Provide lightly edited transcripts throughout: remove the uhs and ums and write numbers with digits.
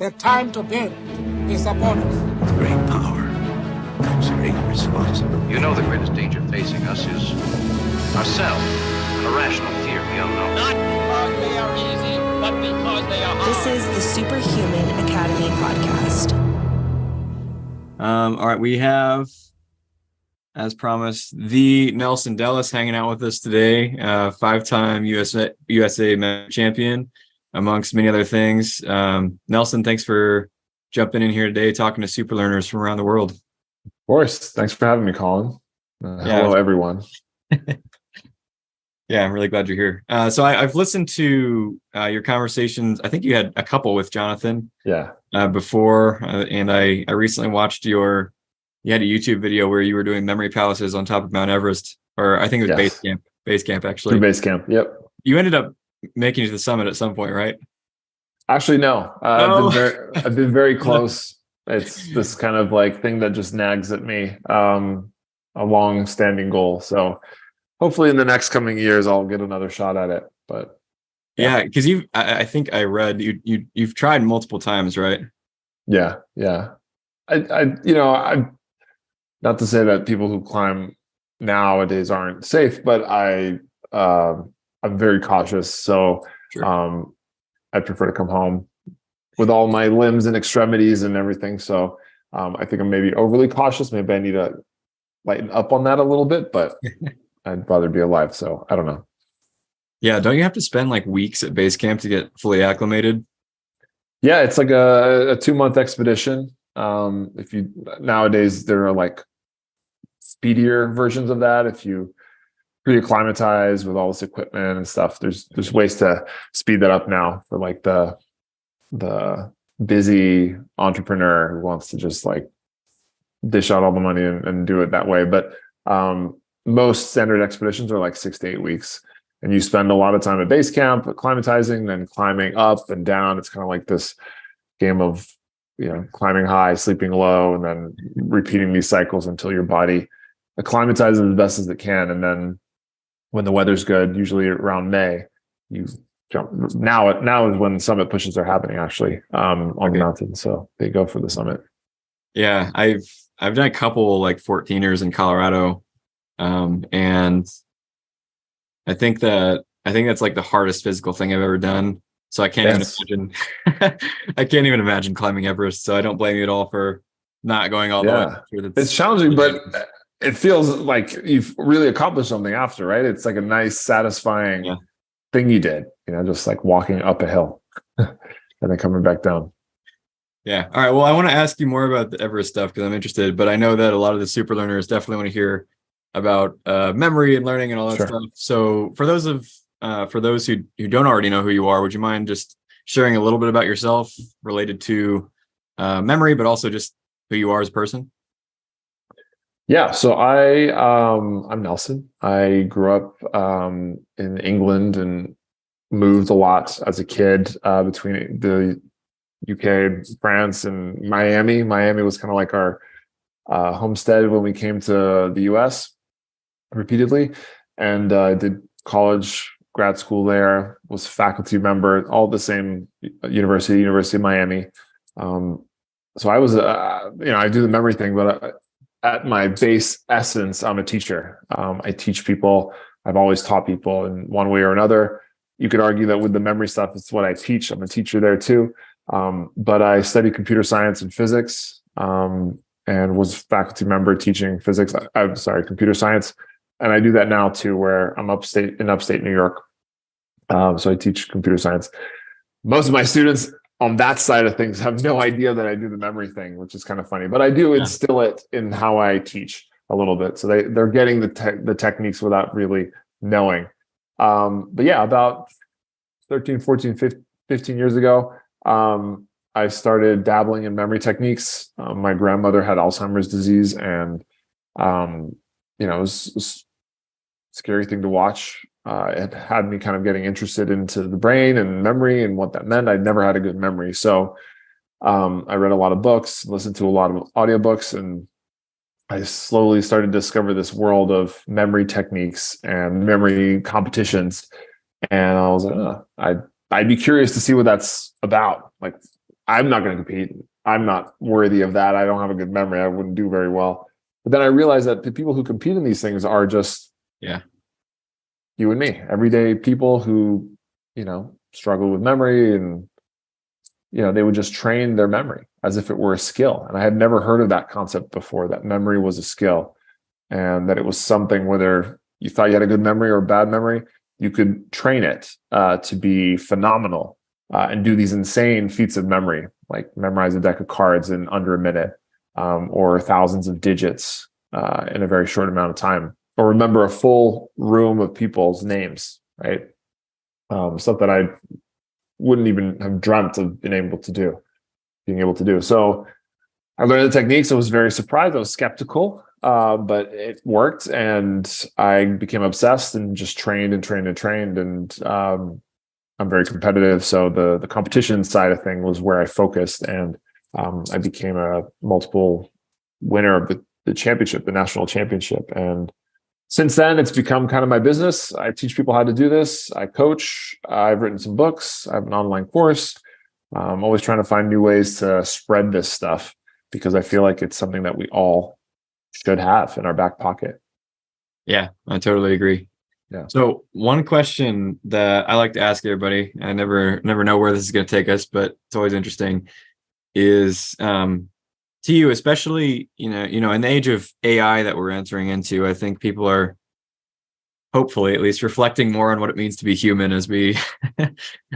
The time to build is upon us. With great power comes great responsibility. You know the greatest danger facing us is ourselves, an irrational fear of the unknown. Not because they are easy, but because they are hard. This is the SuperHuman Academy podcast. All right, we have, as promised, the Nelson Dellis hanging out with us today, five-time USA champion, amongst many other things. Nelson, thanks for jumping in here today, talking to super learners from around the world. Of course. Thanks for having me, Collin. Hello, everyone. Yeah, I'm really glad you're here. So I've listened to your conversations. I think you had a couple with Jonathan before, and I recently watched you had a YouTube video where you were doing memory palaces on top of Mount Everest, or I think it was base camp actually. Through base camp, yep. You ended up making it to the summit at some point, right? Actually, no. I've been very close. It's this kind of like thing that just nags at me, a long-standing goal. So hopefully in the next coming years, I'll get another shot at it. But yeah, because I think I read you've tried multiple times, right? Yeah. I not to say that people who climb nowadays aren't safe, but I'm very cautious. So sure. I prefer to come home with all my limbs and extremities and everything. So I think I'm maybe overly cautious. Maybe I need to lighten up on that a little bit, but I'd rather be alive. So I don't know. Yeah. Don't you have to spend like weeks at base camp to get fully acclimated? Yeah. It's like a 2-month expedition. Nowadays there are like speedier versions of that. If you pre-acclimatize with all this equipment and stuff, there's ways to speed that up now for like the busy entrepreneur who wants to just like dish out all the money and do it that way. But most standard expeditions are like 6 to 8 weeks, and you spend a lot of time at base camp acclimatizing, then climbing up and down. It's kind of like this game of climbing high, sleeping low, and then repeating these cycles until your body acclimatizes as best as it can. And then when the weather's good, usually around May, you jump. Now is when summit pushes are happening actually on the mountain. So they go for the summit. Yeah, I've done a couple like 14ers in Colorado. And I think that's like the hardest physical thing I've ever done. So I can't even imagine. I can't even imagine climbing Everest. So I don't blame you at all for not going all the way. It's challenging, but it feels like you've really accomplished something after, right? It's like a nice, satisfying thing you did. Just like walking up a hill and then coming back down. Yeah. All right. Well, I want to ask you more about the Everest stuff because I'm interested. But I know that a lot of the super learners definitely want to hear about memory and learning and all that stuff. So for those who don't already know who you are, would you mind just sharing a little bit about yourself related to memory, but also just who you are as a person? Yeah. So I'm Nelson. I grew up in England and moved a lot as a kid between the UK, France, and Miami. Miami was kind of like our homestead when we came to the US repeatedly, and I did college, grad school there, was faculty member, all the same University of Miami. So I was, I do the memory thing, but at my base essence, I'm a teacher. I teach people. I've always taught people in one way or another. You could argue that with the memory stuff, it's what I teach. I'm a teacher there too. But I studied computer science and physics, and was faculty member teaching computer science. And I do that now too, where I'm in upstate New York. So I teach computer science. Most of my students on that side of things have no idea that I do the memory thing, which is kind of funny, but I do instill it in how I teach a little bit. So they're getting the techniques without really knowing. But yeah, about 13, 14, 15 years ago, I started dabbling in memory techniques. My grandmother had Alzheimer's disease, and it was a scary thing to watch. It had me kind of getting interested into the brain and memory and what that meant. I'd never had a good memory. So I read a lot of books, listened to a lot of audiobooks, and I slowly started to discover this world of memory techniques and memory competitions. And I was like, I'd be curious to see what that's about. Like, I'm not going to compete. I'm not worthy of that. I don't have a good memory. I wouldn't do very well. But then I realized that the people who compete in these things are just you and me, everyday people who, struggle with memory, and they would just train their memory as if it were a skill. And I had never heard of that concept before, that memory was a skill, and that it was something, whether you thought you had a good memory or a bad memory, you could train it to be phenomenal and do these insane feats of memory, like memorize a deck of cards in under a minute, or thousands of digits in a very short amount of time, or remember a full room of people's names, right? Something I wouldn't even have dreamt of being able to do. So I learned the techniques. I was very surprised. I was skeptical, but it worked, and I became obsessed and just trained. And I'm very competitive. So the competition side of thing was where I focused, and I became a multiple winner of the championship, the national championship. And since then, it's become kind of my business. I teach people how to do this. I coach. I've written some books. I have an online course. I'm always trying to find new ways to spread this stuff, because I feel like it's something that we all should have in our back pocket. Yeah, I totally agree. Yeah. So one question that I like to ask everybody, I never know where this is going to take us, but it's always interesting, is to you, especially, in the age of AI that we're entering into, I think people are hopefully at least reflecting more on what it means to be human as we, I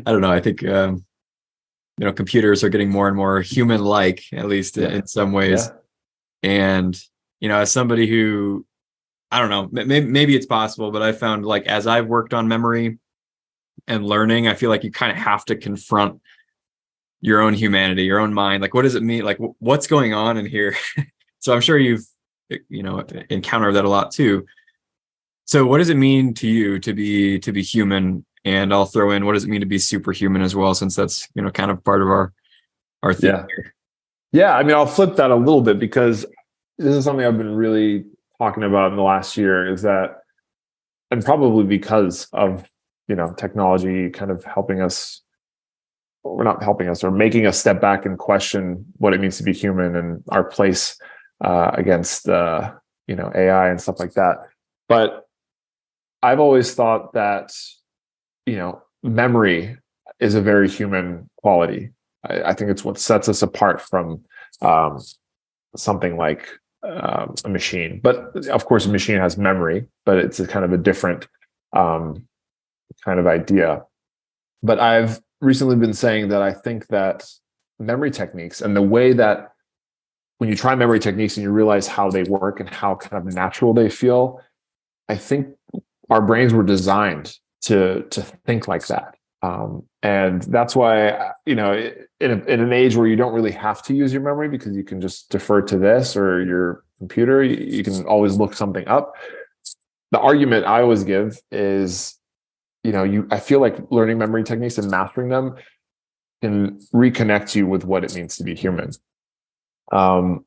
don't know, I think, computers are getting more and more human-like, at least in some ways. Yeah. And, as somebody who, I don't know, maybe it's possible, but I found, like, as I've worked on memory and learning, I feel like you kind of have to confront your own humanity, your own mind. Like, what does it mean? Like, what's going on in here? So I'm sure you've, encountered that a lot too. So what does it mean to you to be human? And I'll throw in, what does it mean to be superhuman as well, since that's, kind of part of our thing here. Yeah. I mean, I'll flip that a little bit, because this is something I've been really talking about in the last year, is that, and probably because of, technology kind of helping us, or not helping us, or making us step back and question what it means to be human and our place against, AI and stuff like that. But I've always thought that, memory is a very human quality. I think it's what sets us apart from something like a machine. But of course, a machine has memory, but it's a kind of a different kind of idea. But I've recently been saying that I think that memory techniques, and the way that when you try memory techniques and you realize how they work and how kind of natural they feel, I think our brains were designed to think like that. And that's why, in an age where you don't really have to use your memory, because you can just defer to this or your computer, you can always look something up. The argument I always give is, I feel like learning memory techniques and mastering them can reconnect you with what it means to be human. At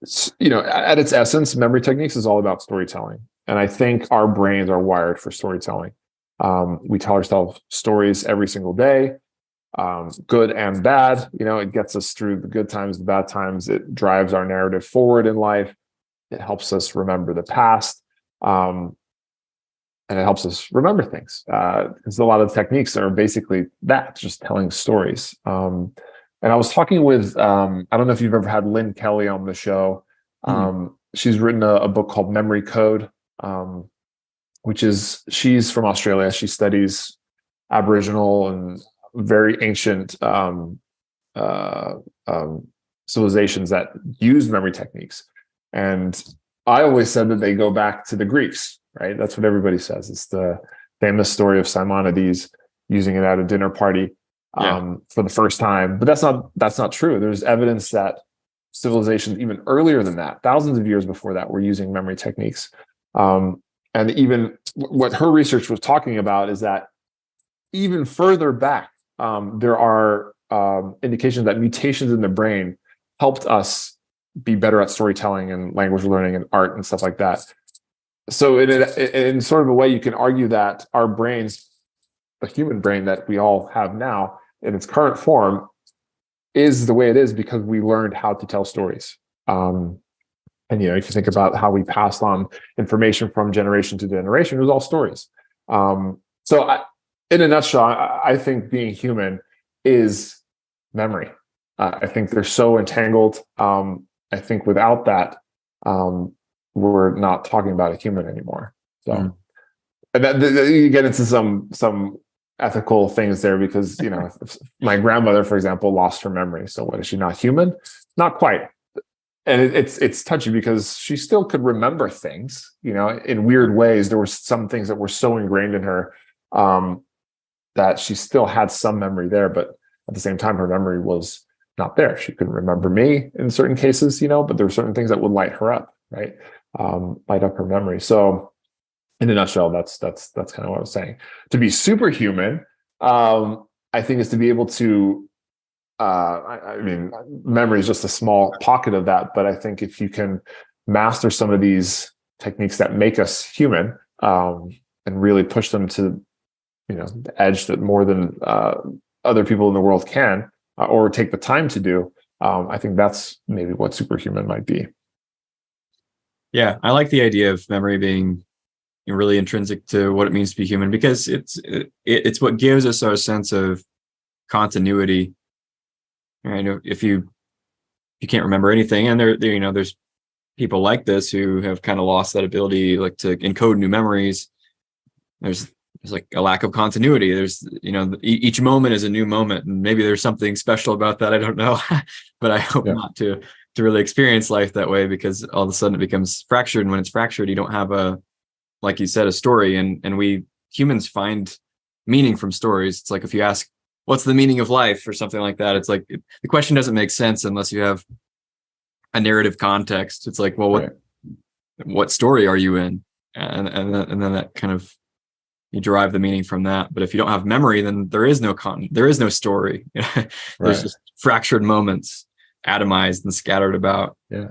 its essence, memory techniques is all about storytelling. And I think our brains are wired for storytelling. We tell ourselves stories every single day, good and bad. It gets us through the good times, the bad times. It drives our narrative forward in life. It helps us remember the past. And it helps us remember things. Because a lot of techniques are basically that, just telling stories. And I was talking with, I don't know if you've ever had Lynn Kelly on the show. She's written a book called Memory Code, she's from Australia. She studies Aboriginal and very ancient civilizations that use memory techniques. And I always said that they go back to the Greeks, right? That's what everybody says. It's the famous story of Simonides using it at a dinner party for the first time. But that's not true. There's evidence that civilizations even earlier than that, thousands of years before that, were using memory techniques. And even what her research was talking about is that even further back, there are indications that mutations in the brain helped us be better at storytelling and language learning and art and stuff like that. So in sort of a way, you can argue that our brains, the human brain that we all have now in its current form, is the way it is because we learned how to tell stories. And if you think about how we passed on information from generation to generation, it was all stories. In a nutshell, I think being human is memory. I think they're so entangled. I think without that, we're not talking about a human anymore. So, and then you get into some ethical things there because if my grandmother, for example, lost her memory. So what, is she not human? Not quite. And it's touchy because she still could remember things, in weird ways. There were some things that were so ingrained in her that she still had some memory there, but at the same time, her memory was not there. She couldn't remember me in certain cases, but there were certain things that would light her up, right? Light up her memory. So in a nutshell, that's kind of what I was saying. To be superhuman, I think, is to be able to, I mean, memory is just a small pocket of that, but I think if you can master some of these techniques that make us human, and really push them to, the edge that more than other people in the world can, or take the time to do, I think that's maybe what superhuman might be. Yeah, I like the idea of memory being really intrinsic to what it means to be human, because it's what gives us our sense of continuity. Right? If you can't remember anything, and there's people like this who have kind of lost that ability, like to encode new memories. There's like a lack of continuity. There's each moment is a new moment, and maybe there's something special about that. I don't know, but I hope not to really experience life that way, because all of a sudden it becomes fractured. And when it's fractured, you don't have like you said, a story. And we humans find meaning from stories. It's like if you ask, what's the meaning of life or something like that, it's like the question doesn't make sense unless you have a narrative context. It's like, well, what story are you in? And then that kind of, you derive the meaning from that. But if you don't have memory, then there is no story. There's just fractured moments, atomized and scattered about. Yeah.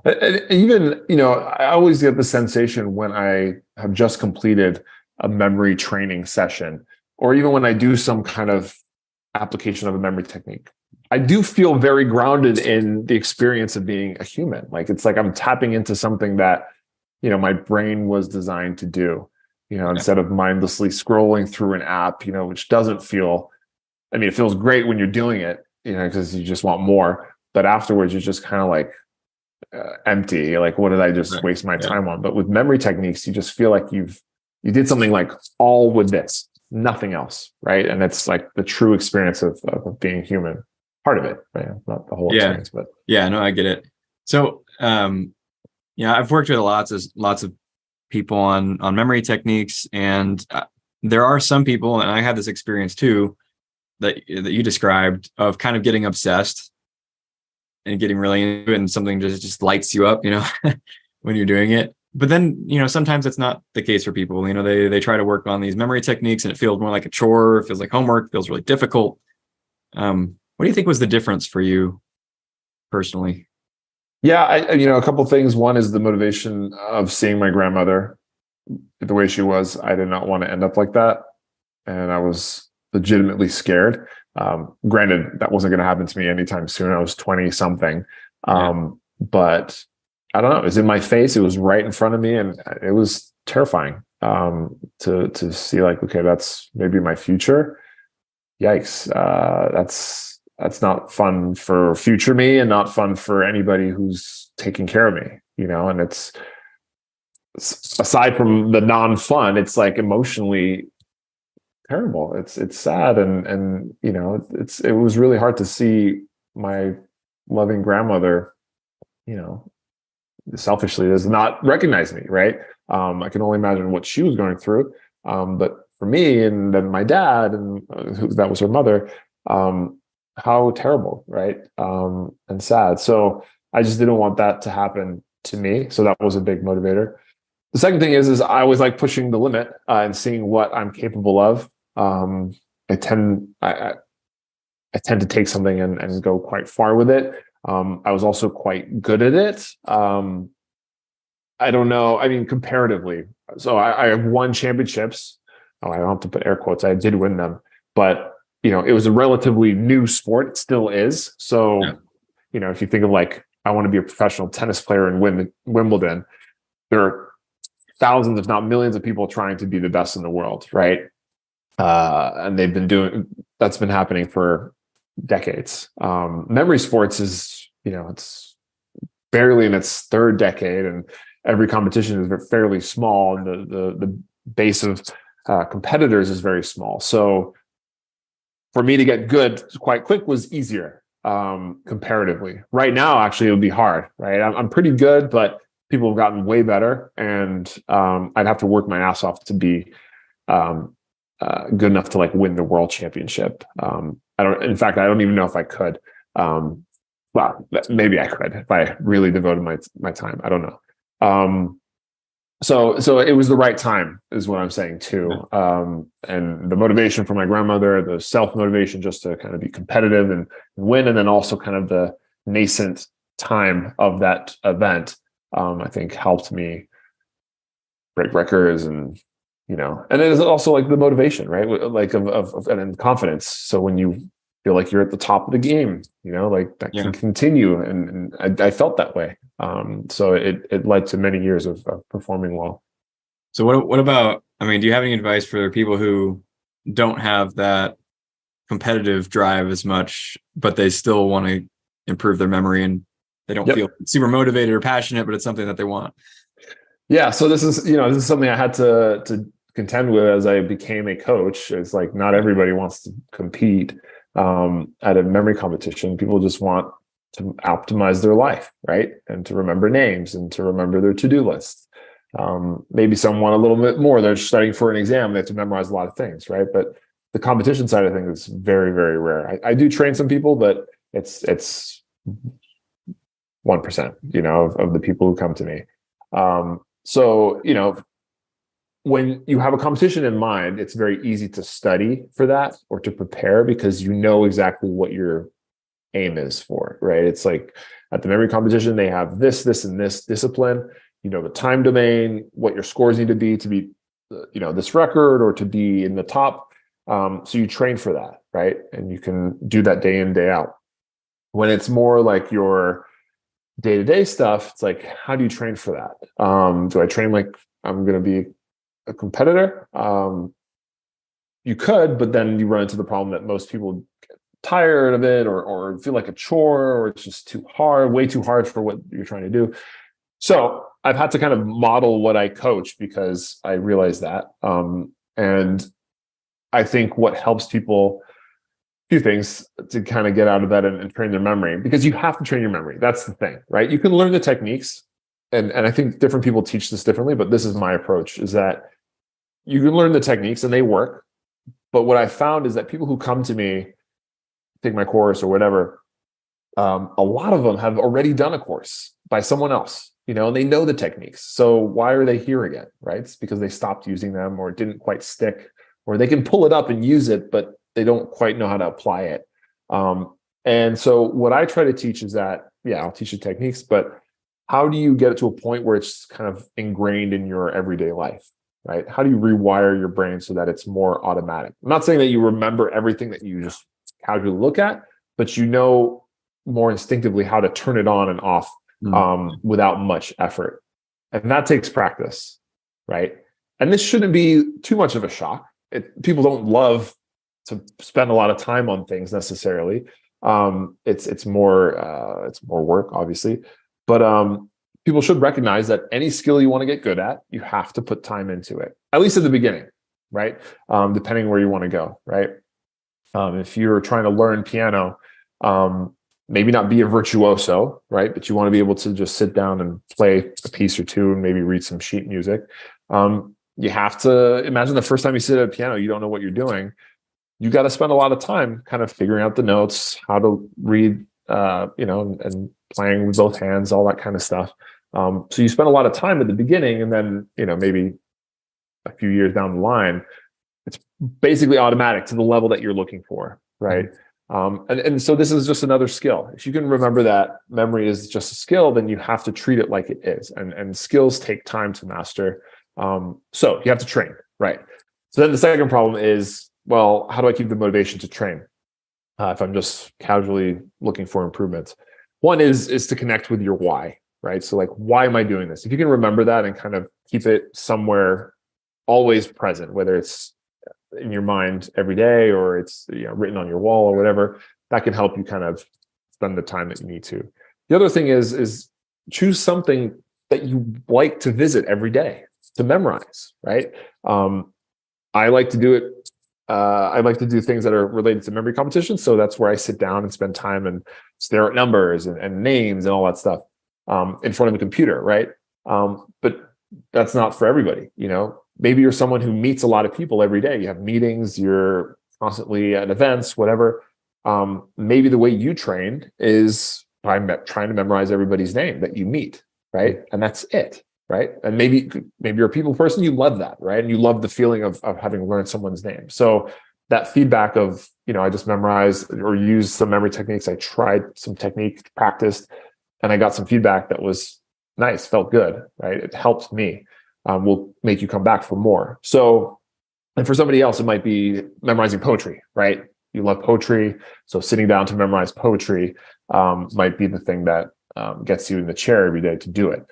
And even, I always get the sensation when I have just completed a memory training session, or even when I do some kind of application of a memory technique, I do feel very grounded in the experience of being a human. Like, it's like I'm tapping into something that, my brain was designed to do, instead of mindlessly scrolling through an app, which doesn't feel, it feels great when you're doing it, because you just want more, but afterwards you're just kind of like empty. Like, what did I just waste my time on? But with memory techniques, you just feel like you did something like all with this, nothing else, right? And it's like the true experience of being human, part of it, right? Not the whole experience, but no, I get it. So, I've worked with lots of people on memory techniques, and there are some people, and I had this experience too, that you described, of kind of getting obsessed and getting really into it, and something just lights you up, when you're doing it. But then, sometimes it's not the case for people. They try to work on these memory techniques and it feels more like a chore, it feels like homework, it feels really difficult. What do you think was the difference for you personally? Yeah, a couple of things. One is the motivation of seeing my grandmother the way she was. I did not want to end up like that, and I was legitimately scared. Granted, that wasn't going to happen to me anytime soon. I was 20 something, but I don't know. It was in my face. It was right in front of me, and it was terrifying to see. Like, okay, that's maybe my future. Yikes! That's not fun for future me, and not fun for anybody who's taking care of me, and it's, aside from the non-fun, it's like emotionally terrible. It's sad. And it was really hard to see my loving grandmother, selfishly does not recognize me. Right. I can only imagine what she was going through. But for me, and then my dad, and that was her mother, how terrible, right? And sad. So I just didn't want that to happen to me. So that was a big motivator. The second thing is I always like pushing the limit and seeing what I'm capable of. I tend to take something and go quite far with it. I was also quite good at it. I don't know. Comparatively. So I have won championships. Oh, I don't have to put air quotes. I did win them, but it was a relatively new sport. It still is. So, if you think of like, I want to be a professional tennis player and win Wimbledon, there are thousands, if not millions of people trying to be the best in the world. Right. And that's been happening for decades. Memory sports is, it's barely in its third decade, and every competition is fairly small, and the base of competitors is very small. So for me to get good quite quick was easier comparatively. Right now, actually, it would be hard. Right, I'm pretty good, but people have gotten way better, and I'd have to work my ass off to be good enough to like win the world championship. In fact, I don't even know if I could. Well, maybe I could if I really devoted my time. I don't know. So it was the right time, is what I'm saying too. And the motivation from my grandmother, the self-motivation just to kind of be competitive and win, and then also kind of the nascent time of that event, I think helped me break records, and and it is also like the motivation, right? Like of and confidence. So when you feel like you're at the top of the game, like that can continue. And I felt that way. So it led to many years of performing well. So what about, do you have any advice for people who don't have that competitive drive as much, but they still want to improve their memory, and they don't feel super motivated or passionate, but it's something that they want? Yeah. So this is something I had to contend with as I became a coach. It's like, not everybody wants to compete at a memory competition. People just want to optimize their life, right? And to remember names and to remember their to-do list. Maybe some want a little bit more. They're studying for an exam. They have to memorize a lot of things, right? But the competition side of things is very, very rare. I do train some people, but it's 1%, of the people who come to me. So, when you have a competition in mind, it's very easy to study for that or to prepare, because you know exactly what your aim is for, right? It's like at the memory competition, they have this, and this discipline, the time domain, what your scores need to be this record or to be in the top. So you train for that, right? And you can do that day in, day out. When it's more like your day-to-day stuff, it's like, how do you train for that? Do I train like I'm going to be a competitor? You could, but then you run into the problem that most people get tired of it or feel like a chore, or it's just too hard, way too hard for what you're trying to do. So I've had to kind of model what I coach, because I realize that. And I think what helps people, a few things to kind of get out of that and train their memory, because you have to train your memory. That's the thing, right? You can learn the techniques, and I think different people teach this differently, but this is my approach, is that you can learn the techniques and they work. But what I found is that people who come to me, take my course or whatever, a lot of them have already done a course by someone else, and they know the techniques. So why are they here again, right? It's because they stopped using them, or it didn't quite stick, or they can pull it up and use it, but they don't quite know how to apply it. And so what I try to teach is that, I'll teach you techniques, but how do you get it to a point where it's kind of ingrained in your everyday life, right? How do you rewire your brain so that it's more automatic? I'm not saying that you remember everything that you just casually look at, but more instinctively how to turn it on and off without much effort. And that takes practice, right? And this shouldn't be too much of a shock. People don't love to spend a lot of time on things necessarily. It's more work, obviously, but people should recognize that any skill you want to get good at, you have to put time into it, at least at the beginning, right? Depending where you want to go, right? If you're trying to learn piano, maybe not be a virtuoso, right? But you want to be able to just sit down and play a piece or two and maybe read some sheet music. You have to imagine the first time you sit at a piano, you don't know what you're doing. You got to spend a lot of time kind of figuring out the notes, how to read, and playing with both hands, all that kind of stuff. So you spend a lot of time at the beginning, and then, maybe a few years down the line, it's basically automatic to the level that you're looking for, right? And so this is just another skill. If you can remember that memory is just a skill, then you have to treat it like it is. And skills take time to master. So you have to train, right? So then the second problem is, well, how do I keep the motivation to train if I'm just casually looking for improvements? One is to connect with your why, right? So like, why am I doing this? If you can remember that and kind of keep it somewhere always present, whether it's in your mind every day or it's written on your wall or whatever, that can help you kind of spend the time that you need to. The other thing is choose something that you like to visit every day to memorize, right? I like to do it. I like to do things that are related to memory competitions. So that's where I sit down and spend time and stare at numbers and names and all that stuff in front of the computer, right? But that's not for everybody. Maybe you're someone who meets a lot of people every day. You have meetings, you're constantly at events, whatever. Maybe the way you train is by trying to memorize everybody's name that you meet, right? And that's it, right? And maybe you're a people person, you love that, right? And you love the feeling of having learned someone's name. So that feedback of, I just memorized or used some memory techniques. I tried some technique, practiced, and I got some feedback that was nice, felt good, right? It helped me. Will make you come back for more. So, and for somebody else, it might be memorizing poetry, right? You love poetry. So sitting down to memorize poetry might be the thing that gets you in the chair every day to do it.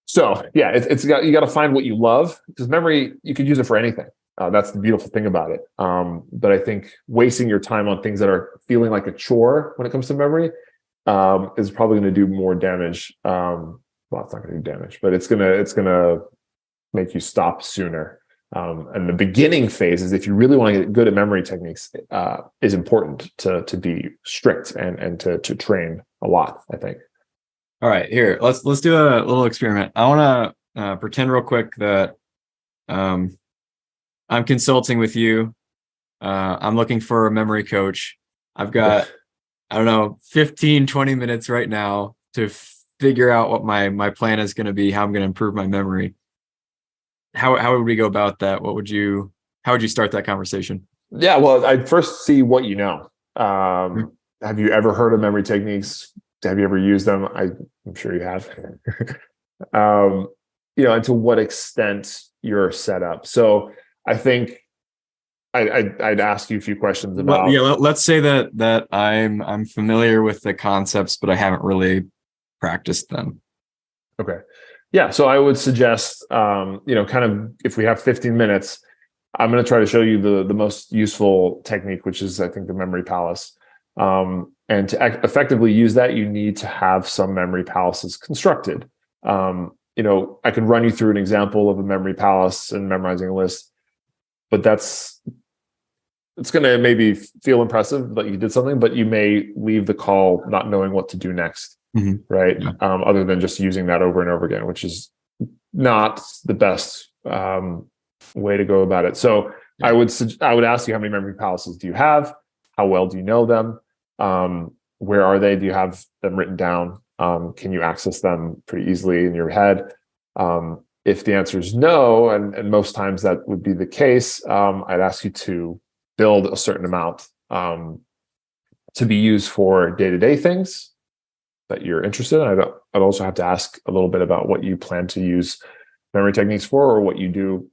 So yeah, you got to find what you love, because memory, you could use it for anything. That's the beautiful thing about it. But I think wasting your time on things that are feeling like a chore when it comes to memory is probably going to do more damage. Well, it's not going to do damage, but it's gonna make you stop sooner. And the beginning phase is, if you really want to get good at memory techniques, is important to be strict and to train a lot, I think. All right, here, let's do a little experiment. I want to pretend real quick that I'm consulting with you. I'm looking for a memory coach. I've got, I don't know, 15, 20 minutes right now to figure out what my plan is going to be, how I'm going to improve my memory. How would we go about that? How would you start that conversation? Yeah, well, I'd first see what you know. Have you ever heard of memory techniques? Have you ever used them? I'm sure you have. And to what extent you're set up. So I think I'd ask you a few questions about. Well, yeah, let's say that I'm familiar with the concepts, but I haven't really practiced them. Okay. Yeah. So I would suggest, kind of, if we have 15 minutes, I'm going to try to show you the most useful technique, which is, I think, the memory palace. And to effectively use that, you need to have some memory palaces constructed. I can run you through an example of a memory palace and memorizing a list, but it's going to maybe feel impressive that you did something, but you may leave the call not knowing what to do next. Mm-hmm. Right. Yeah. Other than just using that over and over again, which is not the best way to go about it. So yeah. I would ask you, how many memory palaces do you have? How well do you know them? Where are they? Do you have them written down? Can you access them pretty easily in your head? If the answer is no, and most times that would be the case, I'd ask you to build a certain amount to be used for day-to-day things that you're interested in. I'd also have to ask a little bit about what you plan to use memory techniques for, or what you do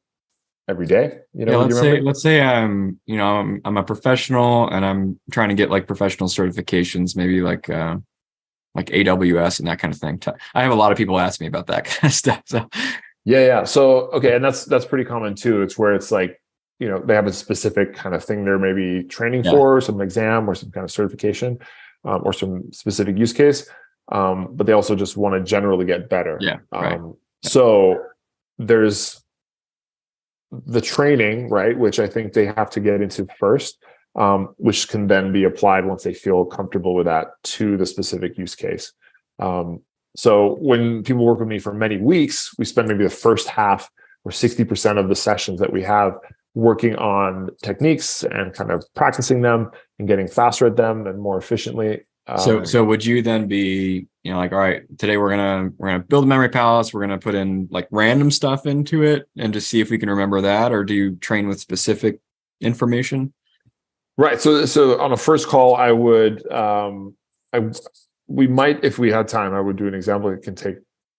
every day. Let's say I'm a professional and I'm trying to get like professional certifications, maybe like AWS and that kind of thing. I have a lot of people ask me about that kind of stuff. So yeah. So okay, and that's pretty common too. It's where it's like, they have a specific kind of thing they're maybe training for, some exam or some kind of certification, or some specific use case. But they also just want to generally get better. Yeah. Right. So there's the training, right, which I think they have to get into first, which can then be applied once they feel comfortable with that to the specific use case. So when people work with me for many weeks, we spend maybe the first half or 60% of the sessions that we have working on techniques and kind of practicing them and getting faster at them and more efficiently. So would you then be, like, all right, today we're gonna build a memory palace. We're gonna put in like random stuff into it and just see if we can remember that, or do you train with specific information? Right. So on a first call, I would, we might, if we had time, I would do an example. It can take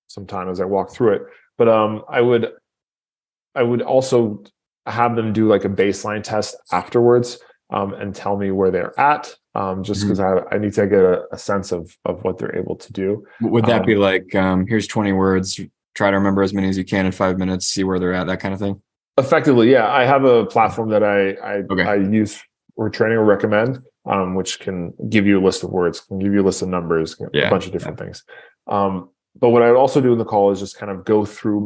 some time as I walk through it, but I would also have them do like a baseline test afterwards, and tell me where they're at, just because I need to get a sense of what they're able to do. Would that be like, here's 20 words, try to remember as many as you can in 5 minutes, see where they're at, that kind of thing? Effectively, yeah. I have a platform that I use for training or recommend, which can give you a list of words, can give you a list of numbers, a bunch of different things. But what I would also do in the call is just kind of go through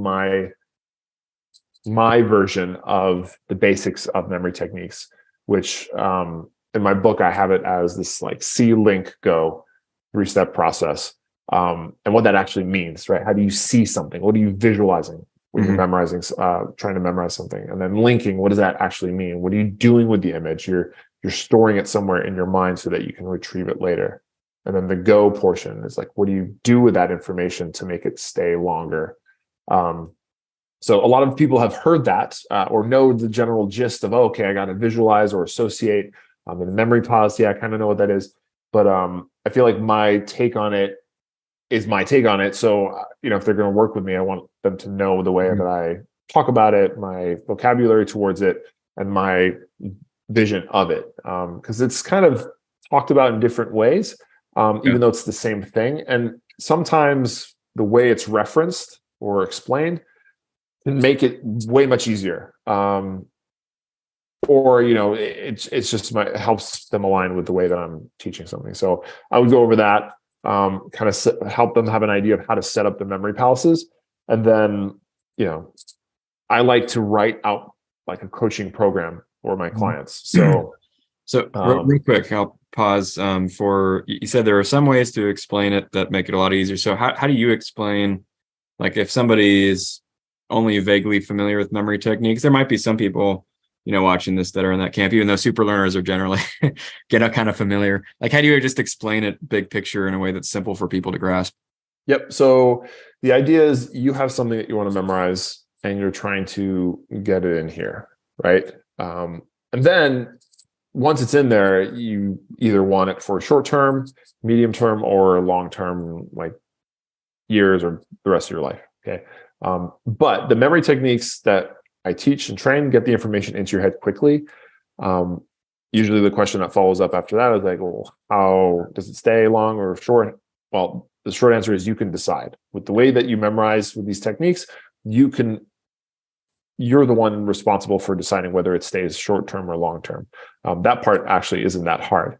my version of the basics of memory techniques, which in my book, I have it as this like see, link, go 3-step process. And what that actually means, right? How do you see something? What are you visualizing when you're memorizing, trying to memorize something? And then linking, what does that actually mean? What are you doing with the image? You're storing it somewhere in your mind so that you can retrieve it later. And then the go portion is like, what do you do with that information to make it stay longer? So a lot of people have heard that or know the general gist of, okay, I got to visualize or associate. In the memory policy, I kind of know what that is. But I feel like my take on it is my take on it. So, if they're going to work with me, I want them to know the way that I talk about it, my vocabulary towards it, and my vision of it. Because it's kind of talked about in different ways, even though it's the same thing. And sometimes the way it's referenced or explained can make it way much easier. Or it's just it helps them align with the way that I'm teaching something. So I would go over that, kind of help them have an idea of how to set up the memory palaces. And then, I like to write out like a coaching program for my clients. So real quick, I'll pause for, you said there are some ways to explain it that make it a lot easier. So how do you explain, like if somebody is only vaguely familiar with memory techniques, there might be some people, watching this that are in that camp, even though super learners are generally kind of familiar. Like, how do you just explain it big picture in a way that's simple for people to grasp? Yep. So the idea is you have something that you want to memorize and you're trying to get it in here, right? And then once it's in there, you either want it for short term, medium term, or long term, like years or the rest of your life. Okay. But the memory techniques that I teach and train get the information into your head quickly. Usually the question that follows up after that is like, well, how does it stay long or short? Well, the short answer is you can decide. With the way that you memorize with these techniques, you're the one responsible for deciding whether it stays short term or long term. That part actually isn't that hard.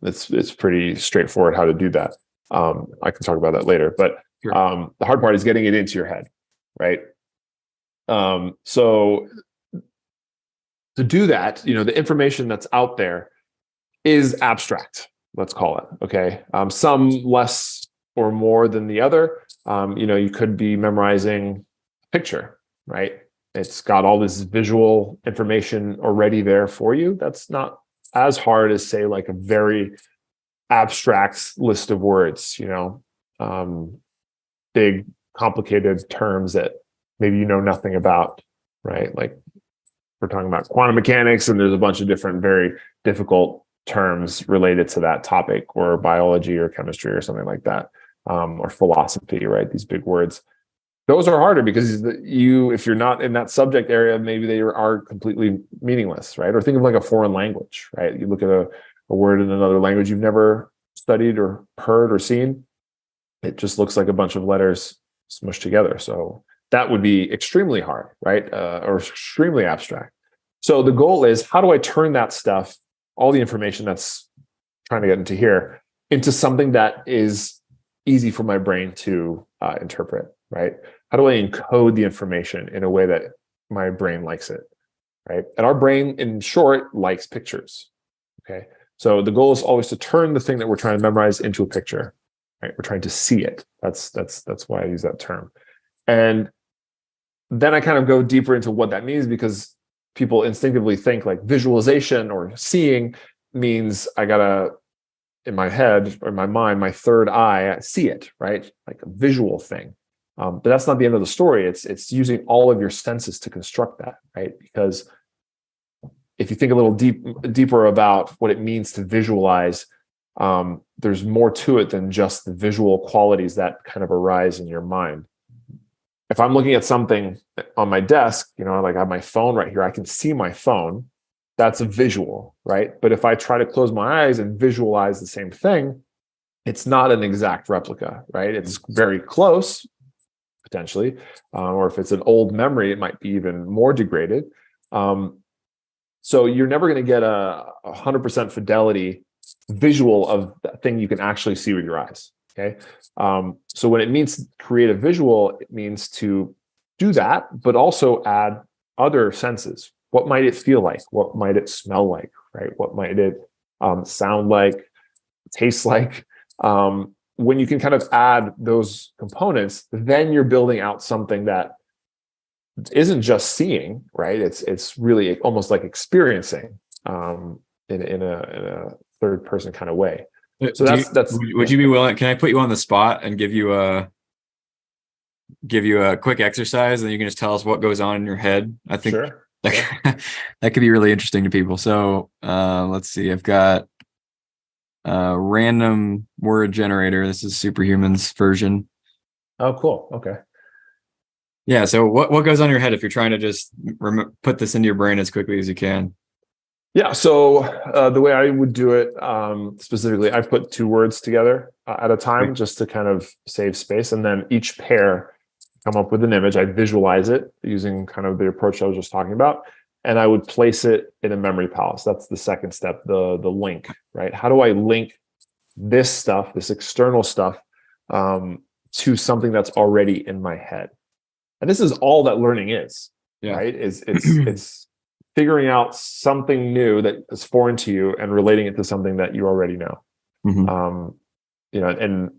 It's pretty straightforward how to do that. I can talk about that later, but the hard part is getting it into your head, right? So to do that, the information that's out there is abstract, let's call it. Okay. Some less or more than the other. You could be memorizing a picture, right? It's got all this visual information already there for you. That's not as hard as, say, like a very abstract list of words, big, complicated terms that maybe you know nothing about, right? Like we're talking about quantum mechanics, and there's a bunch of different very difficult terms related to that topic, or biology or chemistry or something like that, or philosophy, right? These big words. Those are harder because if you're not in that subject area, maybe they are completely meaningless, right? Or think of like a foreign language, right? You look at a word in another language you've never studied or heard or seen. It just looks like a bunch of letters smushed together. So that would be extremely hard, right? Or extremely abstract. So the goal is, how do I turn that stuff, all the information that's trying to get into here, into something that is easy for my brain to interpret, right? How do I encode the information in a way that my brain likes it, right? And our brain, in short, likes pictures, okay? So the goal is always to turn the thing that we're trying to memorize into a picture, right? We're trying to see it. That's why I use that term. And then I kind of go deeper into what that means, because people instinctively think like visualization or seeing means I gotta, in my head or in my mind, my third eye, I see it, right? Like a visual thing. But that's not the end of the story. It's using all of your senses to construct that, right? Because if you think a little deeper about what it means to visualize, there's more to it than just the visual qualities that kind of arise in your mind. if I'm looking at something on my desk, like I have my phone right here, I can see my phone. That's a visual, right? But if I try to close my eyes and visualize the same thing, it's not an exact replica, right? It's very close, potentially. Or if it's an old memory, it might be even more degraded. So you're never going to get a 100% fidelity visual of that thing you can actually see with your eyes. Okay. So when it means to create a visual, it means to do that, but also add other senses. What might it feel like? What might it smell like? Right? What might it sound like? Taste like? When you can kind of add those components, then you're building out something that isn't just seeing, right? It's really almost like experiencing in a third person kind of way. So that's. Would you be willing? Can I put you on the spot and give you a quick exercise, and you can just tell us what goes on in your head? I think sure. that could be really interesting to people. So let's see. I've got a random word generator. This is Superhuman's version. Oh, cool. Okay. Yeah. So what goes on your head if you're trying to just put this into your brain as quickly as you can? Yeah. So the way I would do it specifically, I put 2 words together at a time just to kind of save space. And then each pair come up with an image. I visualize it using kind of the approach I was just talking about. And I would place it in a memory palace. That's the second step, the link, right? How do I link this stuff, this external stuff, to something that's already in my head? And this is all that learning is, right? It's figuring out something new that is foreign to you and relating it to something that you already know. And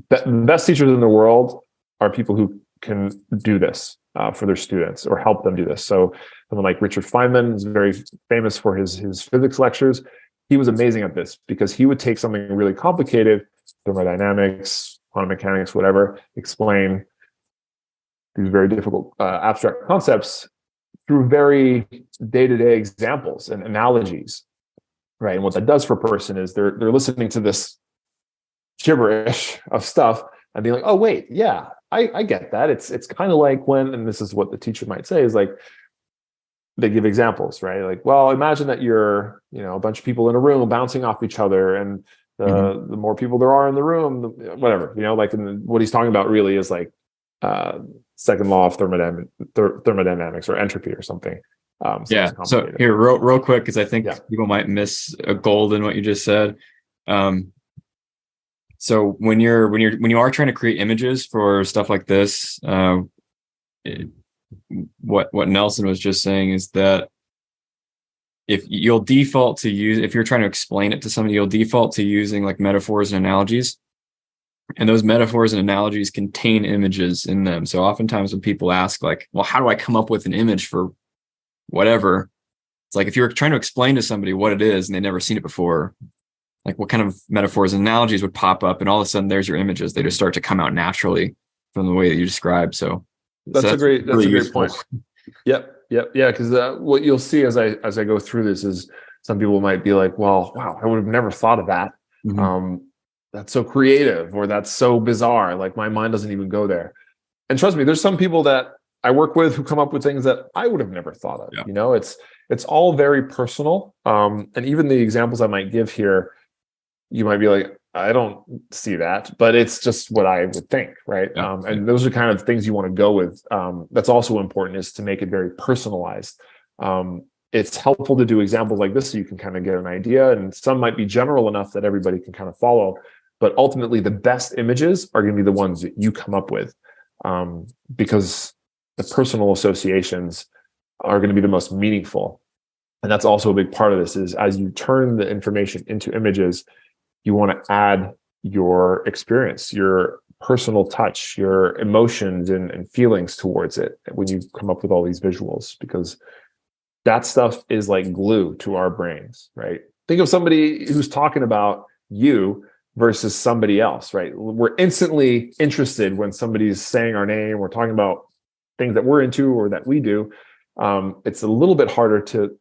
the best teachers in the world are people who can do this for their students or help them do this. So someone like Richard Feynman is very famous for his physics lectures. He was amazing at this because he would take something really complicated, thermodynamics, quantum mechanics, whatever, explain these very difficult abstract concepts through very day-to-day examples and analogies, right? And what that does for a person is they're listening to this gibberish of stuff and being like, oh, wait, yeah, I get that. It's kind of like when, and this is what the teacher might say, is like, they give examples, right? Like, well, imagine that you're, a bunch of people in a room bouncing off each other, and the more people there are in the room, whatever, what he's talking about really is like second law of thermodynamics or entropy or something. So here, real quick, because I think people might miss a gold in what you just said. So when you are trying to create images for stuff like this, what Nelson was just saying is that if you're trying to explain it to somebody, you'll default to using like metaphors and analogies. And those metaphors and analogies contain images in them. So oftentimes when people ask like, well, how do I come up with an image for whatever? It's like if you're trying to explain to somebody what it is and they've never seen it before, like what kind of metaphors and analogies would pop up, and all of a sudden there's your images. They just start to come out naturally from the way that you describe. So that's a great point. Yep. Yeah. Because what you'll see as I go through this is some people might be like, well, wow, I would have never thought of that. That's so creative, or that's so bizarre. Like my mind doesn't even go there. And trust me, there's some people that I work with who come up with things that I would have never thought of. Yeah. It's all very personal. And even the examples I might give here, you might be like, I don't see that, but it's just what I would think, right? Yeah. And those are kind of things you want to go with. That's also important, is to make it very personalized. It's helpful to do examples like this so you can kind of get an idea, and some might be general enough that everybody can kind of follow. But ultimately, the best images are going to be the ones that you come up with, because the personal associations are going to be the most meaningful. And that's also a big part of this, is as you turn the information into images, you want to add your experience, your personal touch, your emotions and feelings towards it when you come up with all these visuals, because that stuff is like glue to our brains, right? Think of somebody who's talking about you versus somebody else, right? We're instantly interested when somebody's saying our name, we're talking about things that we're into or that we do. It's a little bit harder to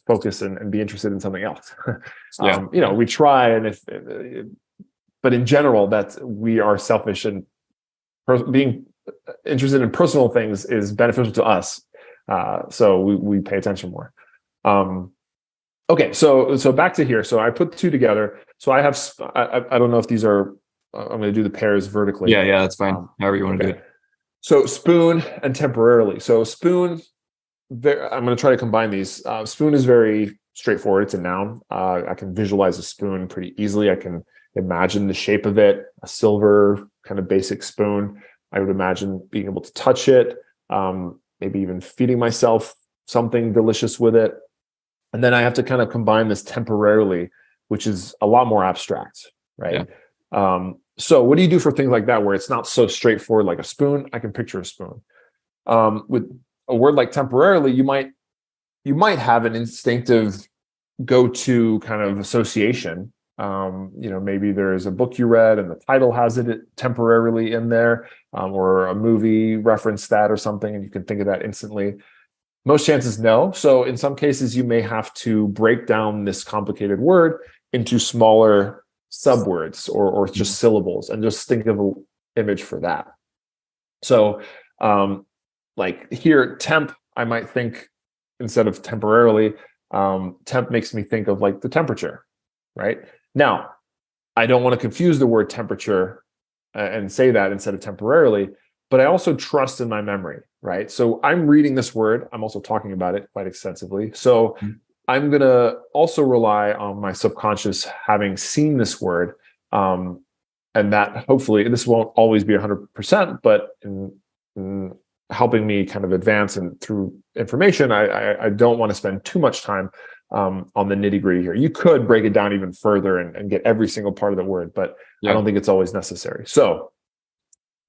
focus and be interested in something else. We try, but in general, we are selfish, and being interested in personal things is beneficial to us. So we pay attention more. Okay, so back to here. So I put two together. So I have, I don't know if these are, I'm going to do the pairs vertically. Yeah, that's fine. However you want to do it. So spoon and temporarily. So spoon, I'm going to try to combine these. Spoon is very straightforward. It's a noun. I can visualize a spoon pretty easily. I can imagine the shape of it, a silver kind of basic spoon. I would imagine being able to touch it, maybe even feeding myself something delicious with it. And then I have to kind of combine this temporarily, which is a lot more abstract, right? Yeah. So what do you do for things like that where it's not so straightforward like a spoon? I can picture a spoon. With a word like temporarily, you might have an instinctive go-to kind of association. Maybe there's a book you read and the title has it temporarily in there, or a movie referenced that or something, and you can think of that instantly. Most chances, no. So in some cases, you may have to break down this complicated word into smaller subwords or just syllables and just think of an image for that. So like here, temp, I might think instead of temporarily, temp makes me think of like the temperature, right? Now, I don't want to confuse the word temperature and say that instead of temporarily, but I also trust in my memory, right? So I'm reading this word. I'm also talking about it quite extensively. So I'm going to also rely on my subconscious having seen this word, and that hopefully, this won't always be 100%, but in helping me kind of advance and through information, I don't want to spend too much time on the nitty gritty here. You could break it down even further and get every single part of the word, but I don't think it's always necessary. So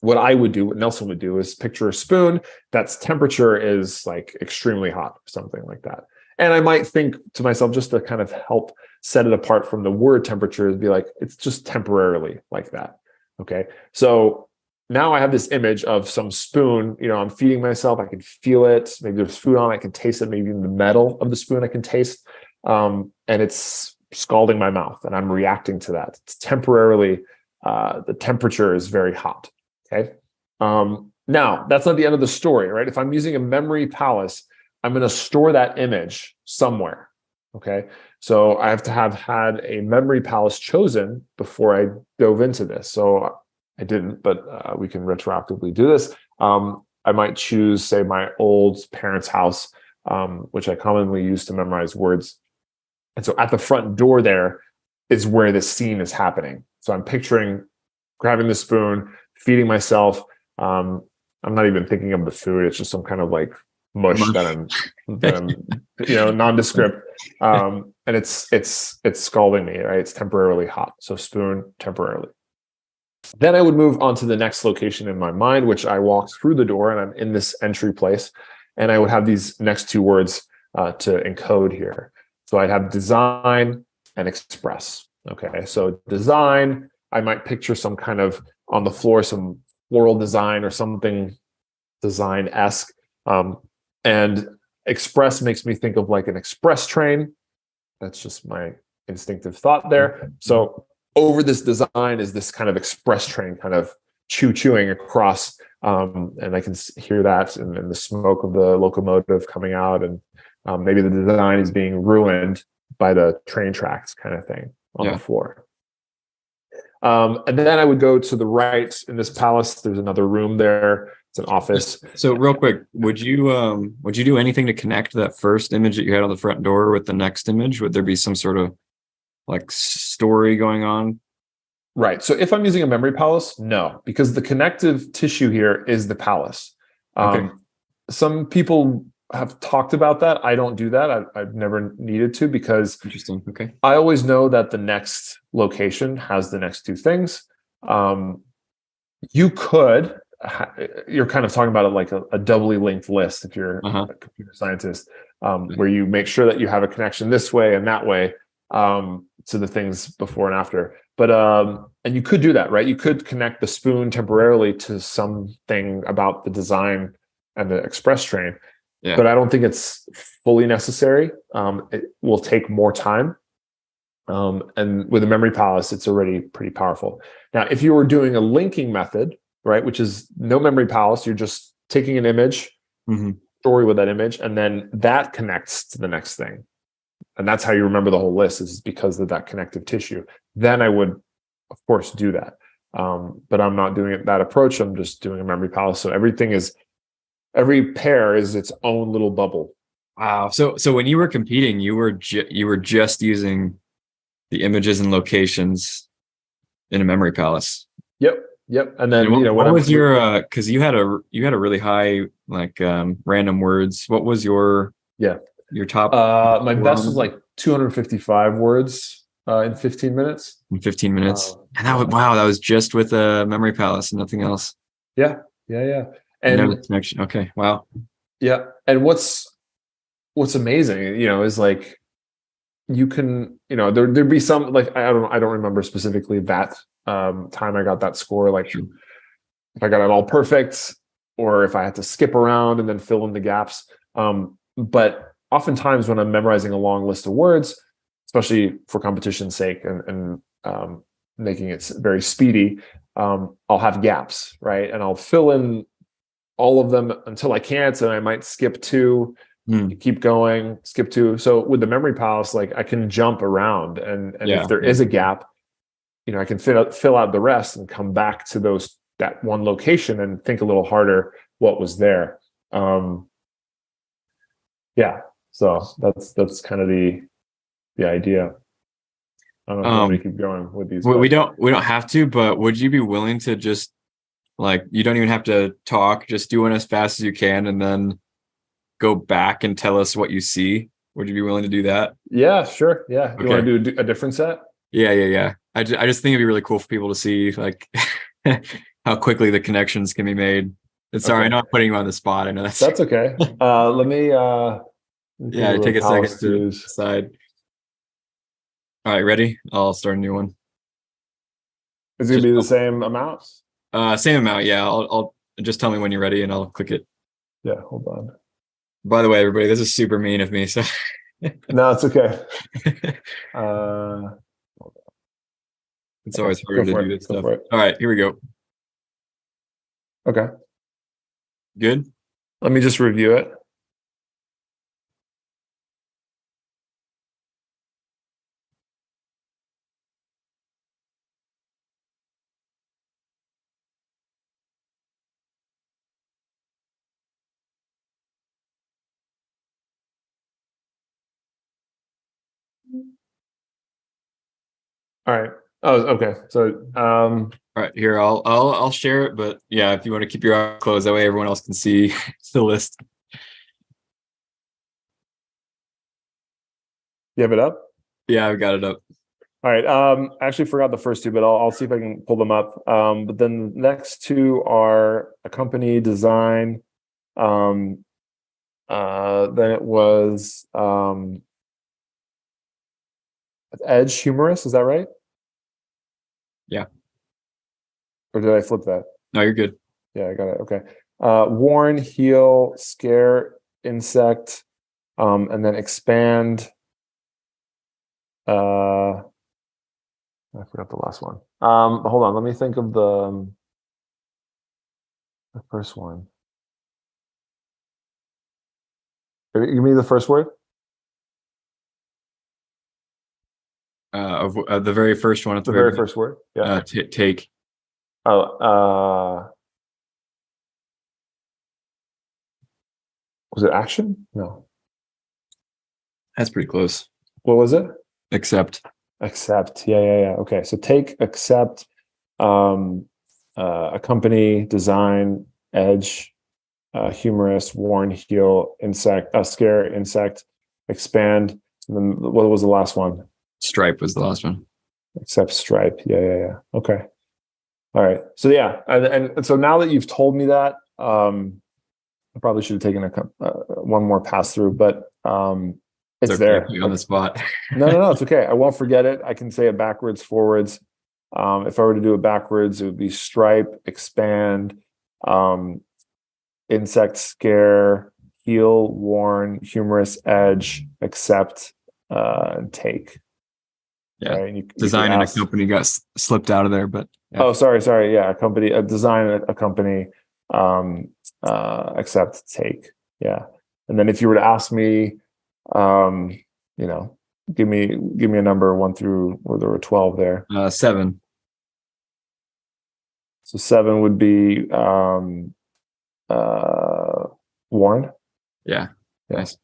what I would do, what Nelson would do, is picture a spoon that's temperature is like extremely hot or something like that. And I might think to myself, just to kind of help set it apart from the word temperature, to be like, it's just temporarily like that. Okay. So now I have this image of some spoon, I'm feeding myself. I can feel it. Maybe there's food on it. I can taste it. Maybe even the metal of the spoon I can taste. And it's scalding my mouth and I'm reacting to that. It's temporarily, the temperature is very hot. Okay. Now that's not the end of the story, right? If I'm using a memory palace, I'm going to store that image somewhere. Okay. So I have to have had a memory palace chosen before I dove into this. So I didn't, but we can retroactively do this. I might choose, say, my old parents' house, which I commonly use to memorize words. And so at the front door there is where this scene is happening. So I'm picturing grabbing the spoon, feeding myself. I'm not even thinking of the food. It's just some kind of like mush that I'm nondescript. And it's scalding me, right? It's temporarily hot. So spoon, temporarily. Then I would move on to the next location in my mind, which I walk through the door and I'm in this entry place. And I would have these next two words to encode here. So I'd have design and express. Okay, so design, I might picture some kind of on the floor, some floral design or something design-esque. And express makes me think of like an express train. That's just my instinctive thought there. So over this design is this kind of express train kind of chewing across. And I can hear that and the smoke of the locomotive coming out. And maybe the design is being ruined by the train tracks kind of thing on the floor. And then I would go to the right in this palace. There's another room there. It's an office. So real quick, would you do anything to connect that first image that you had on the front door with the next image? Would there be some sort of like story going on? Right. So if I'm using a memory palace, no, because the connective tissue here is the palace. Okay. Some people have talked about that. I don't do that. I've never needed to because interesting. Okay. I always know that the next location has the next two things. You're kind of talking about it like a doubly linked list if you're a computer scientist, where you make sure that you have a connection this way and that way to the things before and after. But and you could do that, right? You could connect the spoon temporarily to something about the design and the express train. Yeah. But I don't think it's fully necessary. It will take more time. And with a memory palace, it's already pretty powerful. Now, if you were doing a linking method, right? Which is no memory palace. You're just taking an image, story with that image, and then that connects to the next thing. And that's how you remember the whole list, is because of that connective tissue. Then I would, of course, do that. But I'm not doing it that approach. I'm just doing a memory palace. So every pair is its own little bubble. Wow. So when you were competing, you were just using the images and locations in a memory palace. Yep. And then what was your because you had a really high like random words. What was your top? My best was like 255 words in 15 minutes. In 15 minutes. And that was just with a memory palace and nothing else. Yeah. And no connection. Okay. Wow. Yeah. And what's amazing, is like you can, there'd be some, like I don't remember specifically that time I got that score, like if I got it all perfect or if I had to skip around and then fill in the gaps. But oftentimes when I'm memorizing a long list of words, especially for competition's sake and making it very speedy, I'll have gaps, right? And I'll fill in all of them until I can't, and I might skip two, keep going, skip two. So with the memory palace, like I can jump around, and if there is a gap, I can fill out the rest and come back to that one location and think a little harder what was there. So that's kind of the idea. I don't know if you want me to keep going with these. We don't have to, but would you be willing to just, like, you don't even have to talk, just do it as fast as you can and then go back and tell us what you see? Would you be willing to do that? Yeah, sure. Yeah. Okay. You want to do a different set? Yeah. I just think it'd be really cool for people to see, like, how quickly the connections can be made. And sorry, I'm not putting you on the spot. I know that's okay. Let me take a second to decide. All right, ready? I'll start a new one. Is it gonna be the same amounts? Same amount, yeah. I'll just tell me when you're ready and I'll click it. Yeah, hold on. By the way, everybody, this is super mean of me. So no, it's okay. It's always hard to do this stuff. All right, here we go. Okay. Good. Let me just review it. All right. Oh, okay. So, all right, here I'll share it, but yeah, if you want to keep your eyes closed, that way everyone else can see the list. You have it up? Yeah, I've got it up. All right. I actually forgot the first two, but I'll see if I can pull them up. But then the next two are a company design. Then it was Edge Humorous. Is that right? Yeah. Or did I flip that? No, you're good. Yeah, I got it. Okay. Warn, heal, scare, insect, and then expand. I forgot the last one. Hold on. Let me think of the first one. Give me the first word. Of the very first one. The very first word. Yeah. Take. Oh. Was it action? No. That's pretty close. What was it? Accept. Yeah. Okay. So take, accept, accompany, design, edge, humorous, warn, heal, insect, scare, insect, expand. And then what was the last one? Stripe was the last one. Accept, stripe. Yeah. Okay. All right. So yeah, and so now that you've told me that, I probably should have taken one more pass through, but it's okay, there on the spot. No, it's okay. I won't forget it. I can say it backwards, forwards. If I were to do it backwards, it would be stripe, expand, insect, scare, heal, warn, humorous, edge, accept, and take. Yeah. Right? And design and a company got slipped out of there, but Yeah. Oh, sorry. Yeah, a design, a company, accept, take. Yeah. And then if you were to ask me, give me a number 1 through, or there were 12 there. 7. So 7 would be Warren. Yeah. Nice.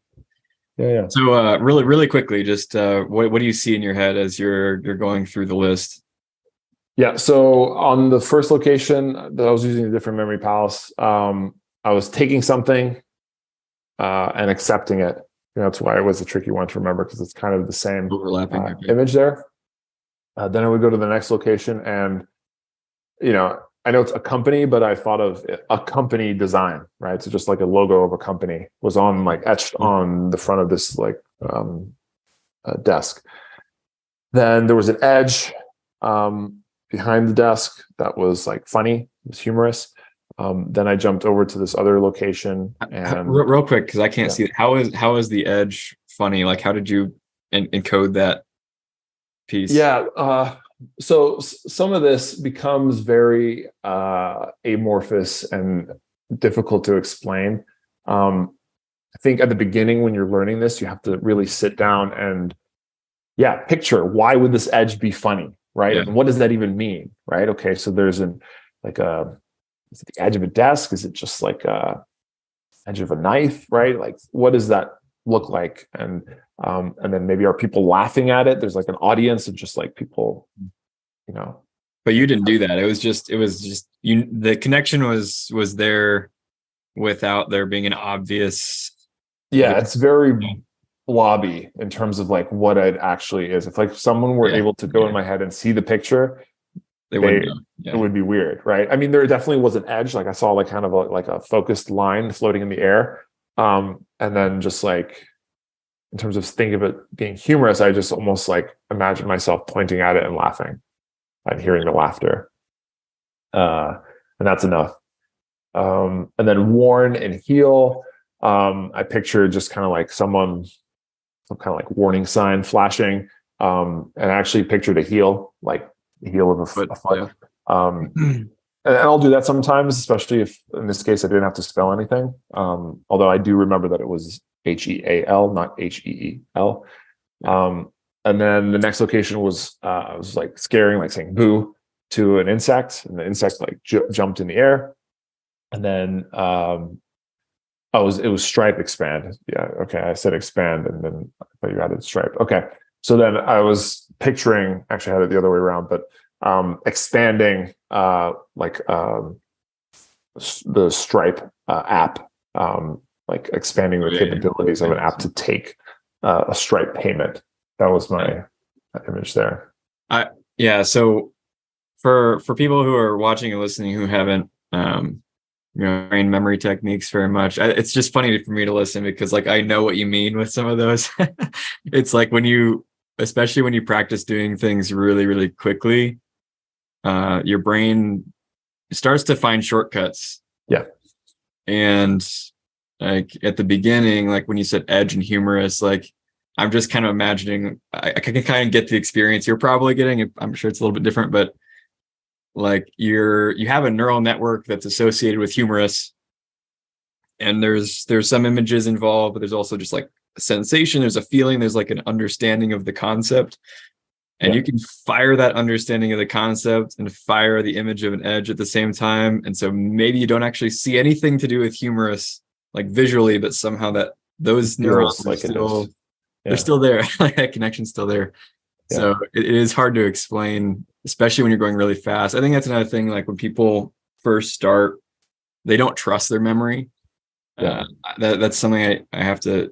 Yeah. So really, really quickly, just what do you see in your head as you're going through the list? Yeah. So on the first location, I was using a different memory palace. I was taking something and accepting it. That's why it was a tricky one to remember, because it's kind of the same Overlapping image there. Then I would go to the next location, and I know it's a company, but I thought of a company design, right? So just like a logo of a company was on, like, etched on the front of this desk. Then there was an edge behind the desk that was like funny, it was humorous. Then I jumped over to this other location, and real quick, because I can't see it. How is the edge funny? Like, how did you encode that piece? Yeah. So some of this becomes very amorphous and difficult to explain. I think at the beginning, when you're learning this, you have to really sit down and picture, why would this edge be funny, right? Yeah. And what does that even mean, right? Okay, so there's is it the edge of a desk? Is it just like a edge of a knife, right? Like, what does that look like? And then maybe, are people laughing at it? There's like an audience of just like people, But you didn't do that. It was just you. The connection was there without there being an obvious. Yeah, it's very blobby in terms of like what it actually is. If like someone were able to go in my head and see the picture, they wouldn't know. It would be weird, right? I mean, there definitely was an edge. Like I saw like kind of like a focused line floating in the air. And then just like, in terms of thinking of it being humorous, I just almost like imagine myself pointing at it and laughing and hearing the laughter. And that's enough. And then worn and heel, I pictured just kind of like some kind of like warning sign flashing. And I actually pictured a heel, like the heel of a foot. And I'll do that sometimes, especially if in this case I didn't have to spell anything. Although I do remember that it was HEAL, not HEEL. And then the next location was I was like scaring, like saying boo to an insect, and the insect like jumped in the air. And then it was stripe expand. Yeah, okay. I said expand, and then I thought you added stripe. Okay. So then I was picturing, actually I had it the other way around, but expanding the Stripe app, like expanding the capabilities of an app to take a Stripe payment. That was my image there. So for people who are watching and listening who haven't trained memory techniques very much, it's just funny for me to listen, because like I know what you mean with some of those. It's like especially when you practice doing things really, really quickly, your brain starts to find shortcuts. Yeah. And like at the beginning, like when you said edge and humorous, like I'm just kind of imagining, I can kind of get the experience you're probably getting. I'm sure it's a little bit different, but like you have a neural network that's associated with humorous, and there's some images involved, but there's also just like a sensation, there's a feeling, there's like an understanding of the concept. And you can fire that understanding of the concept and fire the image of an edge at the same time. And so maybe you don't actually see anything to do with humorous, like visually, but somehow those neurons are they're still there. That connection's still there. Yeah. So it is hard to explain, especially when you're going really fast. I think that's another thing. Like when people first start, they don't trust their memory. That's something I have to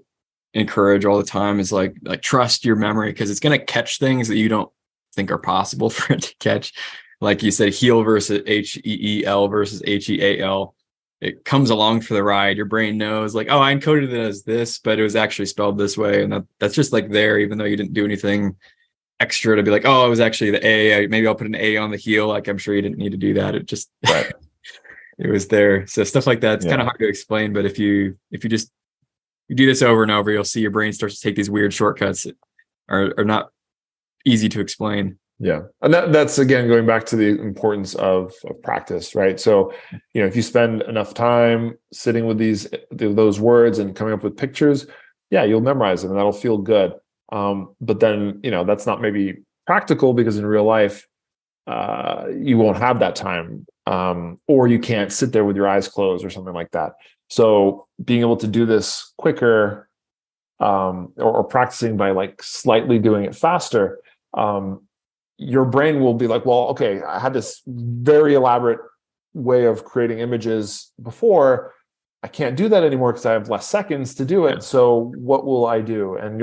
encourage all the time, is like trust your memory, because it's going to catch things that you don't think are possible for it to catch. Like you said, heel versus HEEL versus HEAL. It comes along for the ride. Your brain knows like, oh, I encoded it as this, but it was actually spelled this way. And that's just like there, even though you didn't do anything extra to be like, oh, it was actually the A. Maybe I'll put an A on the heel. Like I'm sure you didn't need to do that. It just, it was there. So stuff like that, it's kind of hard to explain. But if you do this over and over, you'll see your brain starts to take these weird shortcuts that are not easy to explain. Yeah. And that's again going back to the importance of practice, right? So, if you spend enough time sitting with those words and coming up with pictures, yeah, you'll memorize them and that'll feel good. But then, that's not maybe practical because in real life, you won't have that time. Or you can't sit there with your eyes closed or something like that. So being able to do this quicker, or practicing by like slightly doing it faster, your brain will be like, well, okay, I had this very elaborate way of creating images before. I can't do that anymore because I have less seconds to do it. So what will I do? And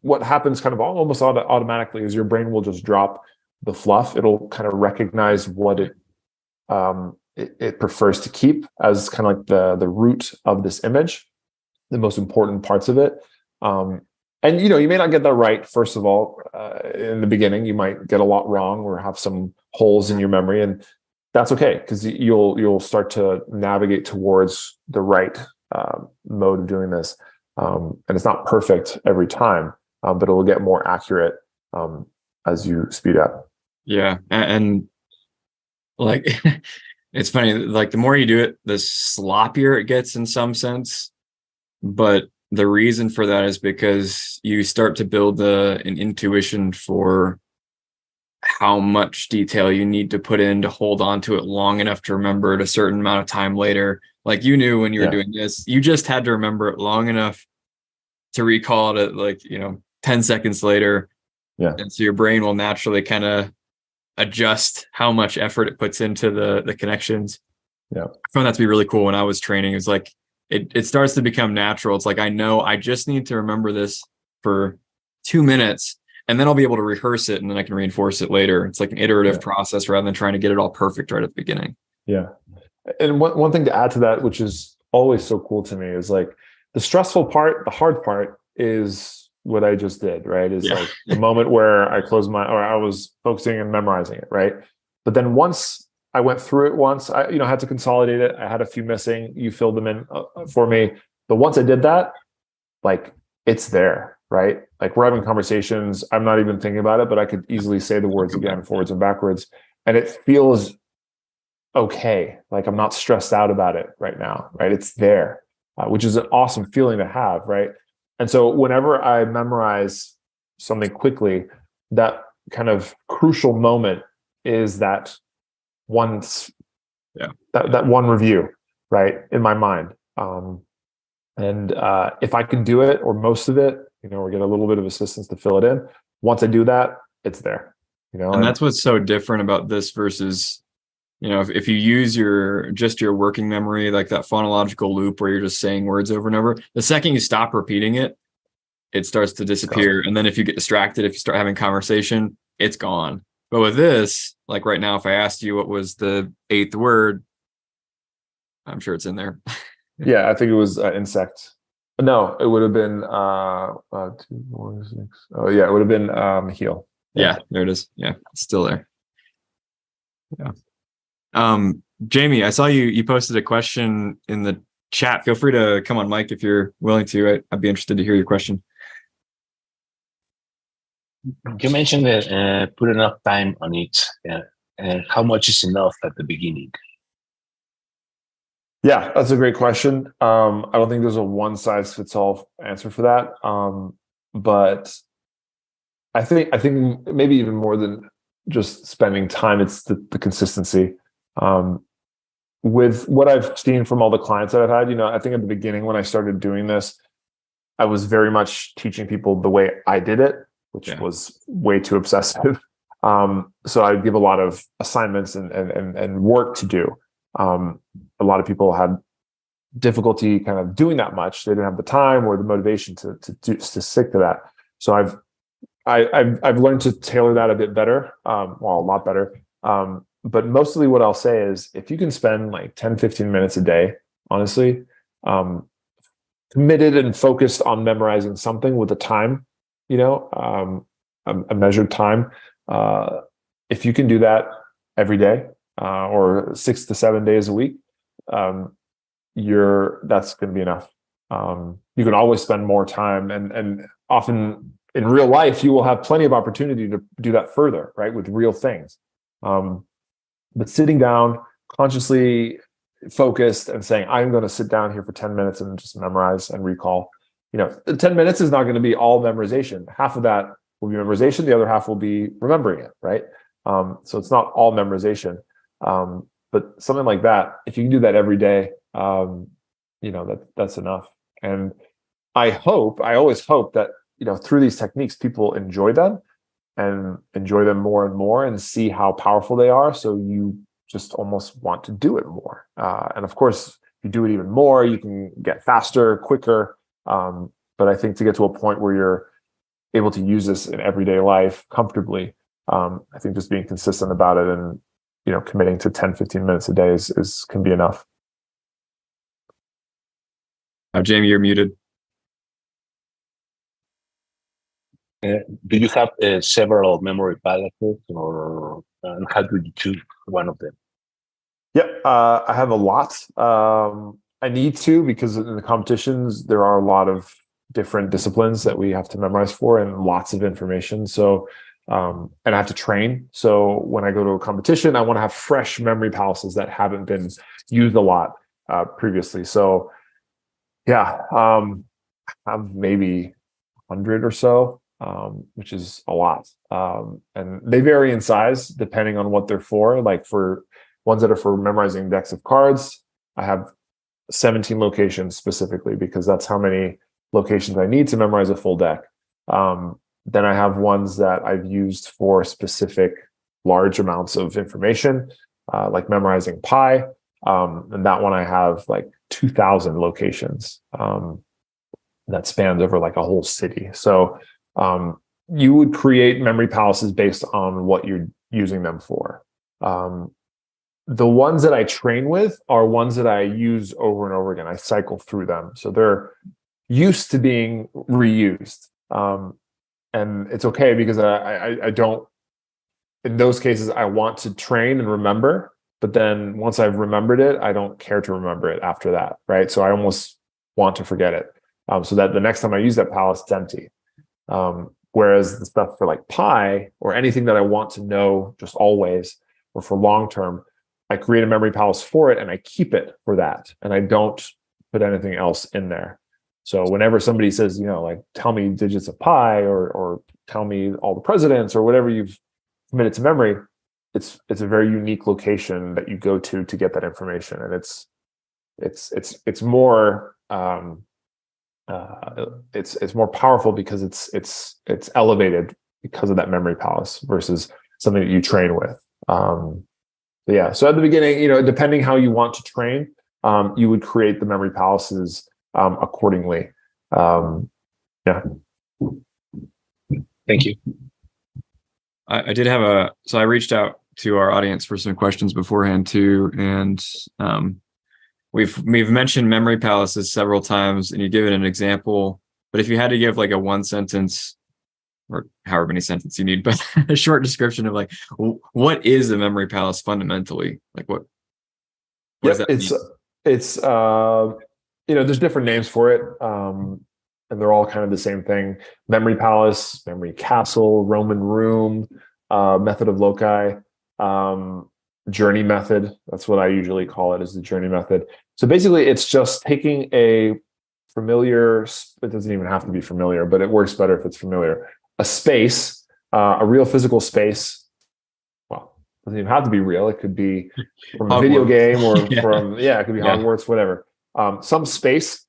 what happens kind of almost automatically is your brain will just drop the fluff. It'll kind of recognize what it prefers to keep as kind of like the root of this image, the most important parts of it. And you may not get that right. First of all, in the beginning, you might get a lot wrong or have some holes in your memory, and that's okay because you'll start to navigate towards the right mode of doing this. And it's not perfect every time, but it will get more accurate as you speed up. Yeah, and like it's funny. Like the more you do it, the sloppier it gets in some sense, but the reason for that is because you start to build an intuition for how much detail you need to put in to hold on to it long enough to remember it a certain amount of time later. Like you knew when you were doing this, you just had to remember it long enough to recall it like, 10 seconds later. Yeah. And so your brain will naturally kind of adjust how much effort it puts into the connections. Yeah. I found that to be really cool when I was training. It was like, it starts to become natural. It's like, I know I just need to remember this for 2 minutes and then I'll be able to rehearse it and then I can reinforce it later. It's like an iterative process rather than trying to get it all perfect right at the beginning. Yeah. And one thing to add to that, which is always so cool to me, is like the stressful part, the hard part is what I just did, right? Is like the moment where I was focusing and memorizing it, right? But then once I went through it once, I had to consolidate it. I had a few missing. You filled them in for me. But once I did that, like it's there, right? Like we're having conversations. I'm not even thinking about it, but I could easily say the words again, forwards and backwards. And it feels okay. Like I'm not stressed out about it right now, right? It's there, which is an awesome feeling to have, right? And so whenever I memorize something quickly, that kind of crucial moment is that that one review, right, in my mind. And if I can do it or most of it, or get a little bit of assistance to fill it in, once I do that, it's there. And that's what's so different about this versus, if you use your working memory, like that phonological loop where you're just saying words over and over, the second you stop repeating it, it starts to disappear. And then if you get distracted, if you start having conversation, it's gone. But with this, like right now, if I asked you what was the 8th word, I'm sure it's in there. Yeah, I think it was insect. No, it would have been 2, 4, 6. Oh yeah, it would have been heel. Yeah, there it is. Yeah, it's still there. Yeah. Jamie, I saw you posted a question in the chat. Feel free to come on mic if you're willing to. I'd be interested to hear your question. You mentioned that put enough time on it, and how much is enough at the beginning? Yeah, that's a great question. I don't think there's a one size fits all answer for that. But I think maybe even more than just spending time, it's the consistency. With what I've seen from all the clients that I've had, I think at the beginning when I started doing this, I was very much teaching people the way I did it, which was way too obsessive. So I'd give a lot of assignments and work to do. A lot of people had difficulty kind of doing that much. They didn't have the time or the motivation to stick to that. So I've learned to tailor that a bit better. A lot better. But mostly what I'll say is if you can spend like 10, 15 minutes a day, honestly, committed and focused on memorizing something with a time, a measured time. If you can do that every day, or 6 to 7 days a week, that's going to be enough. You can always spend more time, and often in real life, you will have plenty of opportunity to do that further, right? With real things. But sitting down, consciously focused and saying, I'm going to sit down here for 10 minutes and just memorize and recall. 10 minutes is not going to be all memorization. Half of that will be memorization. The other half will be remembering it, right? So it's not all memorization. But something like that, if you can do that every day, that's enough. And I always hope that, through these techniques, people enjoy them and enjoy them more and more and see how powerful they are. So you just almost want to do it more. And of course, if you do it even more, you can get faster, quicker. But I think to get to a point where you're able to use this in everyday life comfortably, I think just being consistent about it and, committing to 10, 15 minutes a day can be enough. Jamie, you're muted. Do you have several memory palaces, or how do you choose one of them? Yep, I have a lot. I need to, because in the competitions, there are a lot of different disciplines that we have to memorize for and lots of information. So, and I have to train. So when I go to a competition, I want to have fresh memory palaces that haven't been used a lot previously. So yeah, I have maybe 100 or so, which is a lot. And they vary in size depending on what they're for. Like for ones that are for memorizing decks of cards, I have 17 locations specifically, because that's how many locations I need to memorize a full deck. Then I have ones that I've used for specific large amounts of information, like memorizing pi. And that one I have like 2,000 locations that spans over like a whole city. So you would create memory palaces based on what you're using them for. The ones that I train with are ones that I use over and over again. I cycle through them. So they're used to being reused. And it's okay, because I don't, in those cases, I want to train and remember, but then once I've remembered it, I don't care to remember it after that, right? So I almost want to forget it, so that the next time I use that palace, it's empty. Whereas the stuff for like pi or anything that I want to know just always, or for long term, I create a memory palace for it and I keep it for that. And I don't put anything else in there. So whenever somebody says, like, tell me digits of pi, or tell me all the presidents, or whatever you've committed to memory, it's a very unique location that you go to get that information. And it's more it's more powerful because it's elevated because of that memory palace versus something that you train with. Yeah. So at the beginning, depending how you want to train, you would create the memory palaces accordingly. Yeah. Thank you. I did have so I reached out to our audience for some questions beforehand too. And we've mentioned memory palaces several times, and you give it an example, but if you had to give like a one sentence, or however many sentences you need, but a short description of like, what is a memory palace fundamentally? Like what does that mean? It's there's different names for it. And they're all kind of the same thing: memory palace, memory castle, Roman room, method of loci, journey method. That's what I usually call it, is the journey method. So basically it's just taking a familiar, it doesn't even have to be familiar, but it works better if it's familiar, a space, a real physical space. Well, it doesn't even have to be real. It could be from a video game, or it could be Hogwarts, whatever. Some space,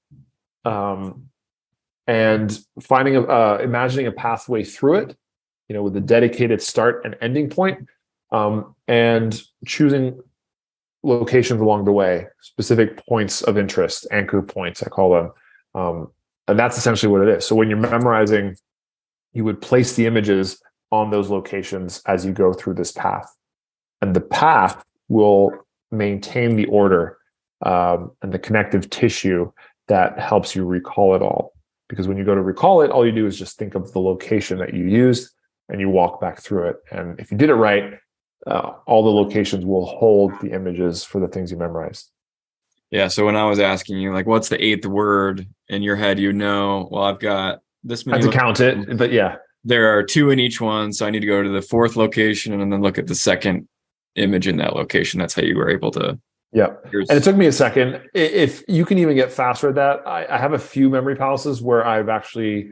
and finding imagining a pathway through it, with a dedicated start and ending point, and choosing locations along the way, specific points of interest, anchor points, I call them. And that's essentially what it is. So when you're memorizing, you would place the images on those locations as you go through this path. And the path will maintain the order and the connective tissue that helps you recall it all. Because when you go to recall it, all you do is just think of the location that you used and you walk back through it. And if you did it right, all the locations will hold the images for the things you memorized. Yeah. So when I was asking you, like, what's the 8th word in your head, well, I've got this I many. have to count it, but yeah. There are 2 in each one, so I need to go to the 4th location and then look at the second image in that location. That's how you were able to. Yeah. And it took me a second. If you can even get faster at that, I have a few memory palaces where I've actually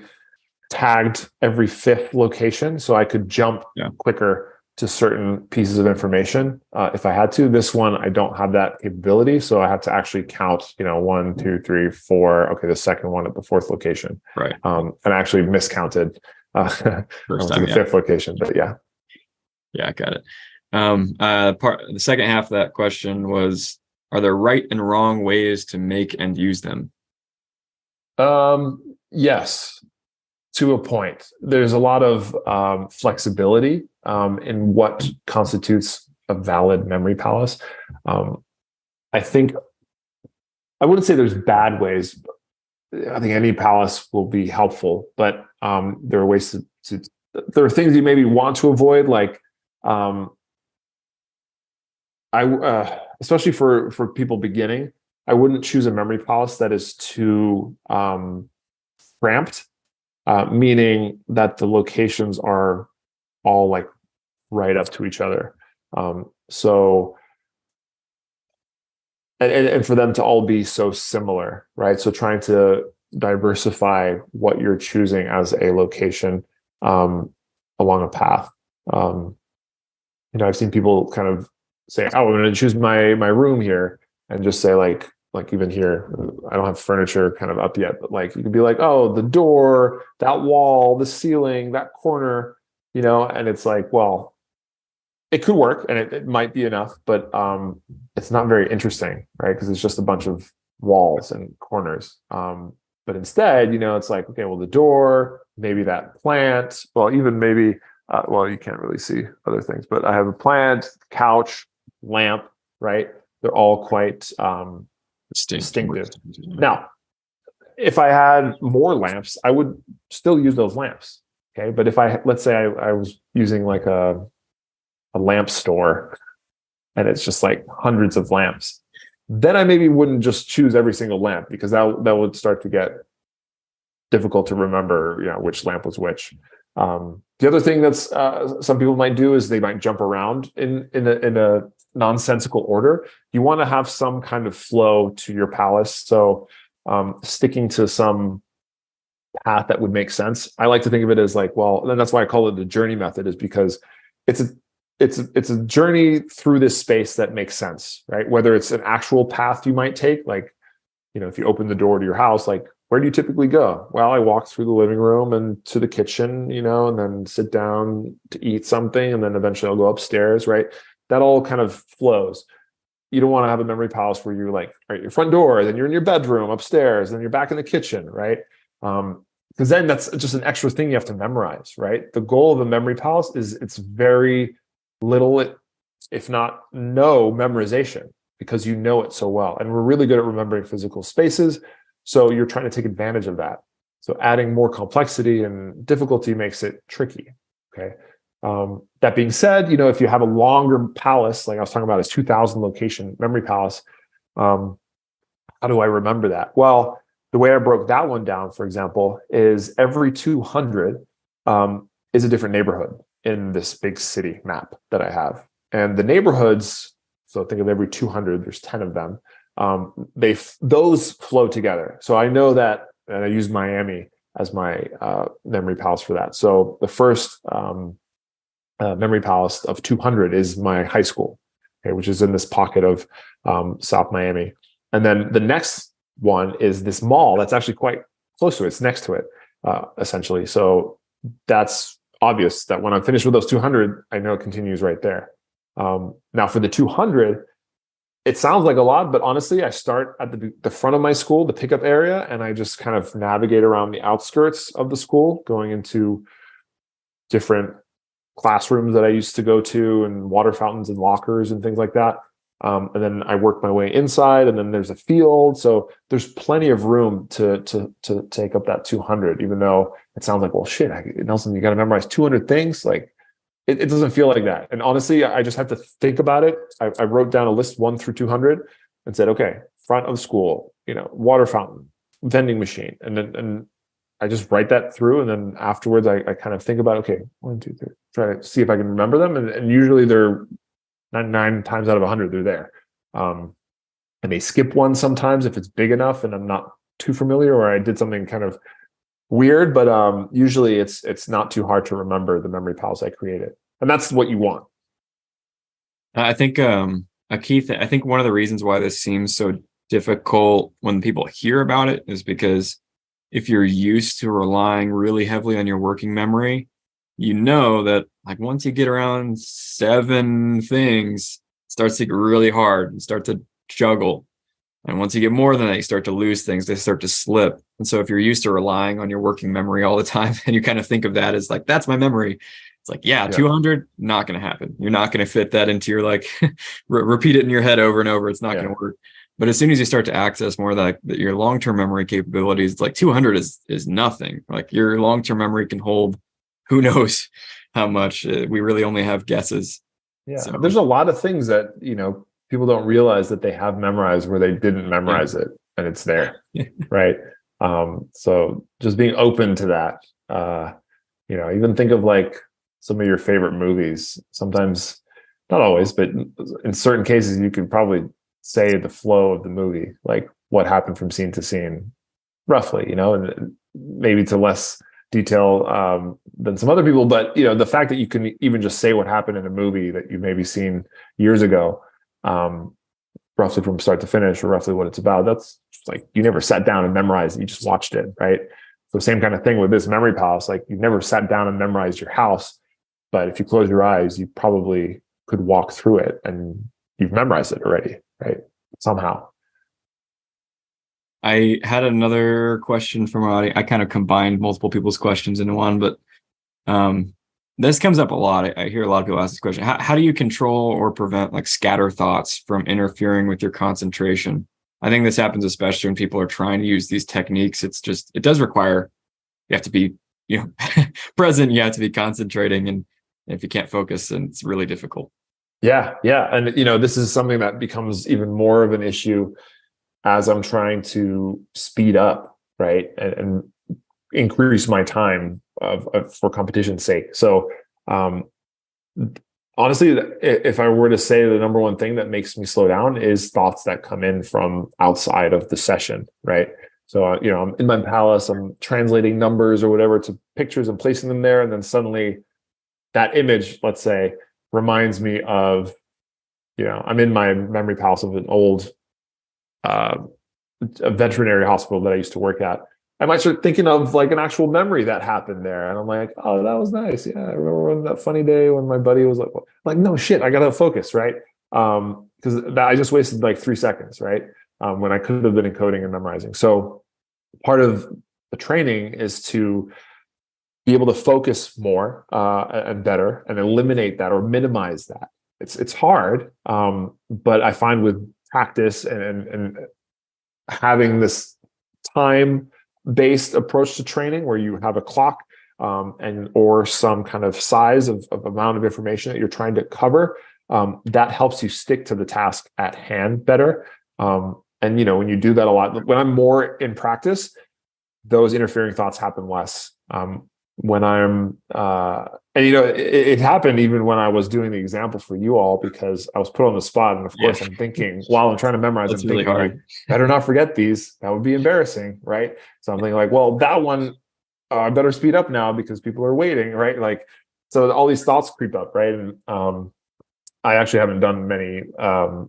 tagged every 5th location, so I could jump quicker to certain pieces of information if I had to. This one, I don't have that capability, so I have to actually count, 1, 2, 3, 4. Okay, the second one at the 4th location. Right. And I actually miscounted First to time, the 5th location, but yeah. Yeah, I got it. The second half of that question was, are there right and wrong ways to make and use them? Yes, to a point. There's a lot of flexibility in what constitutes a valid memory palace. I think I wouldn't say there's bad ways. I think any palace will be helpful, but there are ways to there are things you maybe want to avoid, like especially for people beginning, I wouldn't choose a memory palace that is too cramped, meaning that the locations are all like right up to each other. So and for them to all be so similar, right? So trying to diversify what you're choosing as a location along a path. I've seen people kind of say, "Oh, I'm going to choose my room here," and just say like even here, I don't have furniture kind of up yet, but like you could be like, "Oh, the door, that wall, the ceiling, that corner," and it's like, well, it could work and it might be enough, but it's not very interesting, right? Because it's just a bunch of walls and corners. But instead, it's like, okay, well, the door, maybe that plant, well, even maybe, well, you can't really see other things, but I have a plant, couch, lamp, right? They're all quite distinctive. Now, if I had more lamps, I would still use those lamps. Okay. But if let's say I was using like a lamp store and it's just like hundreds of lamps, then I maybe wouldn't just choose every single lamp, because that would start to get difficult to remember, which lamp was which. The other thing that's some people might do is they might jump around in a nonsensical order. You want to have some kind of flow to your palace. So sticking to some path that would make sense. I like to think of it as like, well, and that's why I call it the journey method, is because it's a journey through this space that makes sense, right? Whether it's an actual path you might take, like, if you open the door to your house, like, where do you typically go? Well, I walk through the living room and to the kitchen, and then sit down to eat something, and then eventually I'll go upstairs, right? That all kind of flows. You don't want to have a memory palace where you're like, right, your front door, then you're in your bedroom upstairs, then you're back in the kitchen, right? Because then that's just an extra thing you have to memorize, right? The goal of a memory palace is it's very little, if not no, memorization, because you know it so well. And we're really good at remembering physical spaces. So you're trying to take advantage of that. So adding more complexity and difficulty makes it tricky. Okay. That being said, if you have a longer palace, like I was talking about, a 2,000 location memory palace, how do I remember that? Well, the way I broke that one down, for example, is every 200 is a different neighborhood in this big city map that I have. And the neighborhoods, so think of every 200, there's 10 of them. Those flow together. So I know that, and I use Miami as my memory palace for that. So the first memory palace of 200 is my high school, okay, which is in this pocket of South Miami. And then the next one is this mall that's actually quite close to it. It's next to it, essentially. So that's obvious that when I'm finished with those 200, I know it continues right there. Now for the 200, it sounds like a lot, but honestly, I start at the front of my school, the pickup area, and I just kind of navigate around the outskirts of the school, going into different classrooms that I used to go to, and water fountains and lockers and things like that. And then I work my way inside, and then there's a field. So there's plenty of room to take up that 200, even though it sounds like, well, shit, Nelson, you got to memorize 200 things. Like, it doesn't feel like that. And honestly, I just have to think about it. I wrote down a list 1 through 200 and said, okay, front of school, water fountain, vending machine. And I just write that through, and then afterwards I kind of think about, okay, 1, 2, 3, try to see if I can remember them, and usually they're 99 times out of 100 they're there. I may skip one sometimes if it's big enough and I'm not too familiar, or I did something kind of weird, but usually it's not too hard to remember the memory palace I created, and that's what you want. I think a key thing, I think one of the reasons why this seems so difficult when people hear about it is because if you're used to relying really heavily on your working memory, you know that like once you get around 7 things, it starts to get really hard and start to juggle. And once you get more than that, you start to lose things, they start to slip. And so if you're used to relying on your working memory all the time, and you kind of think of that as like, that's my memory. It's like, yeah. 200, not going to happen. You're not going to fit that into your like, repeat it in your head over and over. It's not going to work. But as soon as you start to access more of that, your long-term memory capabilities, it's like 200 is nothing. Like your long-term memory can hold who knows how much. We really only have guesses. Yeah. So There's a lot of things that, people don't realize that they have memorized where they didn't memorize it, and it's there. Right. So just being open to that, even think of like some of your favorite movies. Sometimes, not always, but in certain cases, you could probably say the flow of the movie, like what happened from scene to scene, roughly, and maybe to less detail than some other people. But, the fact that you can even just say what happened in a movie that you've maybe seen years ago, roughly from start to finish, or roughly what it's about, that's like, you never sat down and memorized it, you just watched it, right? So same kind of thing with this memory palace. Like, you've never sat down and memorized your house, but if you close your eyes, you probably could walk through it and you've memorized it already, right? Somehow. I had another question from our audience. I kind of combined multiple people's questions into one, but this comes up a lot. I hear a lot of people ask this question. How do you control or prevent like scatter thoughts from interfering with your concentration? I think this happens especially when people are trying to use these techniques. It does require, you have to be, present, you have to be concentrating. And if you can't focus, then it's really difficult. Yeah. And, this is something that becomes even more of an issue as I'm trying to speed up, right? And increase my time for competition's sake. So, honestly, if I were to say the number one thing that makes me slow down is thoughts that come in from outside of the session, right? So, I'm in my palace, I'm translating numbers or whatever to pictures and placing them there. And then suddenly that image, let's say, reminds me of, I'm in my memory palace of an old a veterinary hospital that I used to work at. I might start thinking of like an actual memory that happened there. And I'm like, oh, that was nice. Yeah, I remember when that funny day when my buddy was like, no shit, I got to focus, right? Because I just wasted like 3 seconds, right? When I could have been encoding and memorizing. So part of the training is to be able to focus more and better and eliminate that or minimize that. It's hard, but I find with practice and having this time-based approach to training where you have a clock or some kind of size of amount of information that you're trying to cover, that helps you stick to the task at hand better. And when you do that a lot, when I'm more in practice, those interfering thoughts happen less. When I'm it happened even when I was doing the example for you all, because I was put on the spot, and of course I'm thinking while I'm trying to memorize, I'm thinking really like, better not forget these, that would be embarrassing, right? So I'm thinking like, well, that one I better speed up now because people are waiting, right? Like, so all these thoughts creep up, right? And I actually haven't done many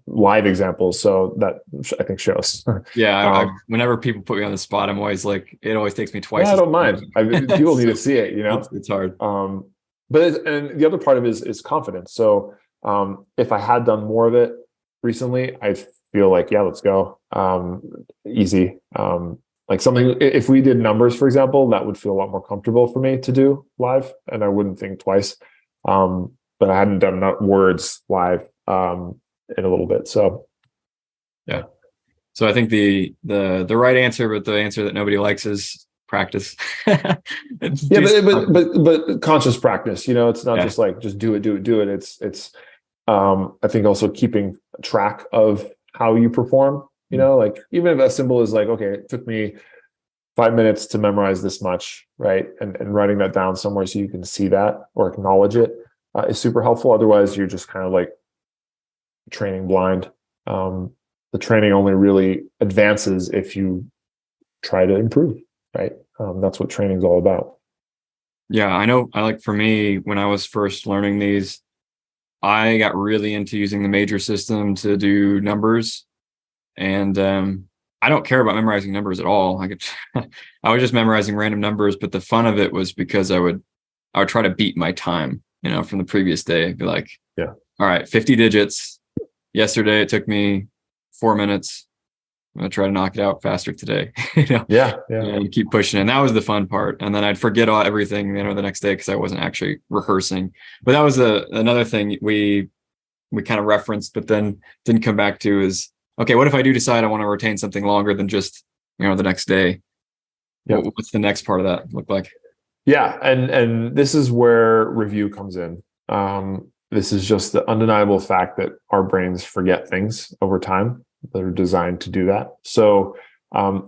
live examples, so that I think shows. Yeah, whenever people put me on the spot, I'm always like, it always takes me twice. Yeah, I don't mind. People need to see it, It's hard. And the other part of it is confidence. So if I had done more of it recently, I'd feel like, yeah, let's go. Easy. Like something, if we did numbers, for example, that would feel a lot more comfortable for me to do live, and I wouldn't think twice. But I hadn't done words live in a little bit. So yeah. So I think the right answer, but the answer that nobody likes is practice. Yeah, but conscious practice, it's not just like just do it. It's I think also keeping track of how you perform, like even if as simple as like, okay, it took me 5 minutes to memorize this much, right? And writing that down somewhere so you can see that or acknowledge it is super helpful. Otherwise, you're just kind of like training blind. The training only really advances if you try to improve, right? That's what training's all about. Yeah, I know. For me, when I was first learning these, I got really into using the major system to do numbers. And I don't care about memorizing numbers at all. I was just memorizing random numbers, but the fun of it was because I would try to beat my time, from the previous day. I'd be like, yeah, all right, 50 digits. Yesterday it took me 4 minutes. I'm gonna try to knock it out faster today. Yeah. And keep pushing. And that was the fun part. And then I'd forget everything, the next day because I wasn't actually rehearsing. But that was another thing we kind of referenced, but then didn't come back to is, okay, what if I do decide I want to retain something longer than just, the next day? Yeah. What's the next part of that look like? Yeah. And this is where review comes in. This is just the undeniable fact that our brains forget things over time. They're designed to do that. So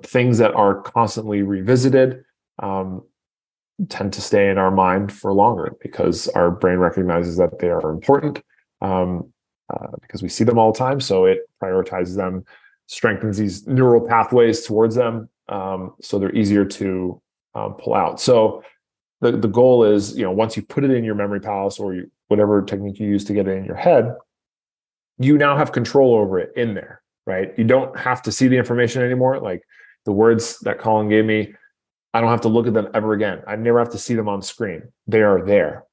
things that are constantly revisited tend to stay in our mind for longer because our brain recognizes that they are important because we see them all the time. So it prioritizes them, strengthens these neural pathways towards them. So they're easier to pull out. So the goal is, once you put it in your memory palace or whatever technique you use to get it in your head, you now have control over it in there. Right? You don't have to see the information anymore. Like the words that Collin gave me, I don't have to look at them ever again. I never have to see them on screen. They are there.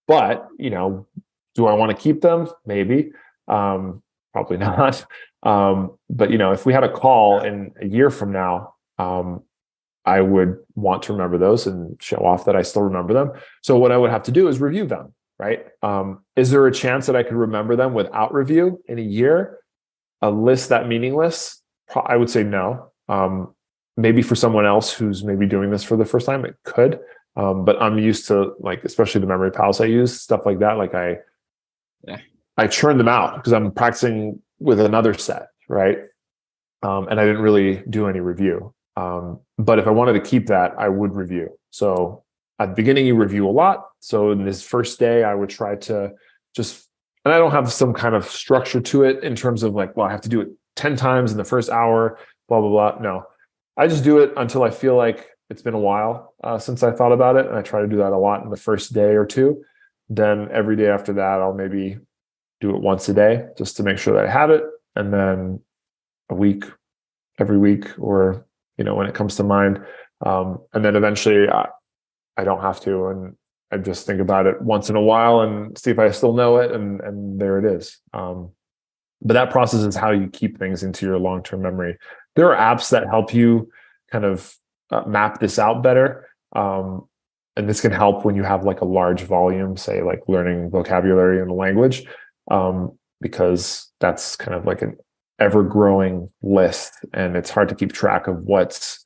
But, do I want to keep them? Maybe. Probably not. But, if we had a call in a year from now, I would want to remember those and show off that I still remember them. So what I would have to do is review them, right? Is there a chance that I could remember them without review in a year? A list that meaningless? I would say no. Maybe for someone else who's maybe doing this for the first time, it could. But I'm used to, like, especially the memory palace I use, stuff like that. Like I churn them out because I'm practicing with another set, right? And I didn't really do any review. But if I wanted to keep that, I would review. So at the beginning, you review a lot. So in this first day, I would try to just. And I don't have some kind of structure to it in terms of like, well, I have to do it 10 times in the first hour, blah, blah, blah. No, I just do it until I feel like it's been a while since I thought about it. And I try to do that a lot in the first day or two. Then every day after that, I'll maybe do it once a day just to make sure that I have it. And then every week, or, when it comes to mind. And then eventually I don't have to. And I just think about it once in a while and see if I still know it, and there it is. But that process is how you keep things into your long-term memory. There are apps that help you kind of map this out better. And this can help when you have like a large volume, say like learning vocabulary in a language, because that's kind of like an ever-growing list, and it's hard to keep track of what's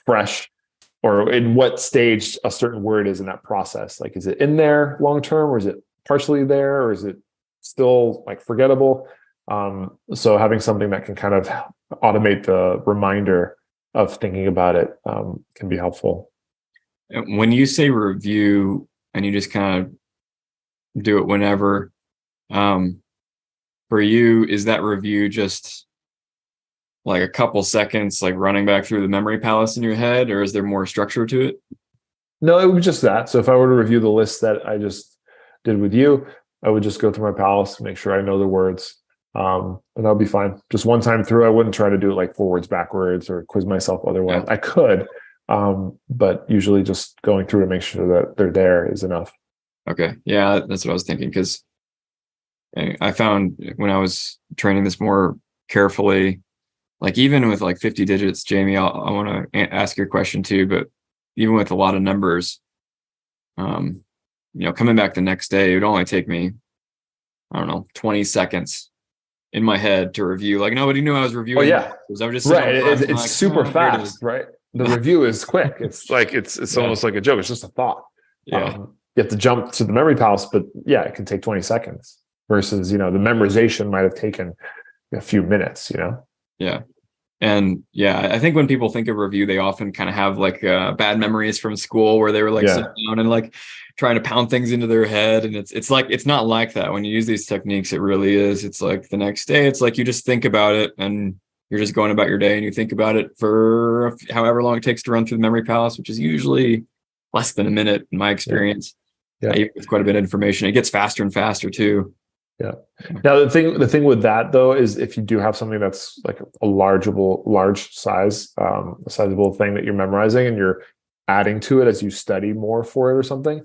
fresh or in what stage a certain word is in that process. Like, is it in there long term, or is it partially there, or is it still like forgettable? So having something that can kind of automate the reminder of thinking about it can be helpful. When you say review and you just kind of do it whenever, for you, is that review just like a couple seconds, like running back through the memory palace in your head, or is there more structure to it? No, it would be just that. So if I were to review the list that I just did with you, I would just go through my palace, make sure I know the words, and that'll be fine. Just one time through. I wouldn't try to do it like forwards, backwards, or quiz myself otherwise. Yeah. I could, but usually just going through to make sure that they're there is enough. Okay. Yeah, that's what I was thinking, because I found when I was training this more carefully, like even with like 50 digits, Jamie, I want to ask your question too, but even with a lot of numbers, coming back the next day, it would only take me, 20 seconds in my head to review. Like nobody knew I was reviewing. Oh yeah. I was just right. It's like, super fast, right? The review is quick. It's like, it's almost like a joke. It's just a thought. Yeah. You have to jump to the memory palace, but yeah, it can take 20 seconds versus, the memorization might've taken a few minutes, Yeah. And yeah, I think when people think of review, they often kind of have like bad memories from school where they were like sitting down and like trying to pound things into their head. And it's like, it's not like that. When you use these techniques, it really is. It's like the next day, it's like you just think about it and you're just going about your day and you think about it for however long it takes to run through the memory palace, which is usually less than a minute in my experience. It's quite a bit of information. It gets faster and faster too. Yeah. Now the thing with that though is if you do have something that's like a large size, a sizable thing that you're memorizing and you're adding to it as you study more for it or something,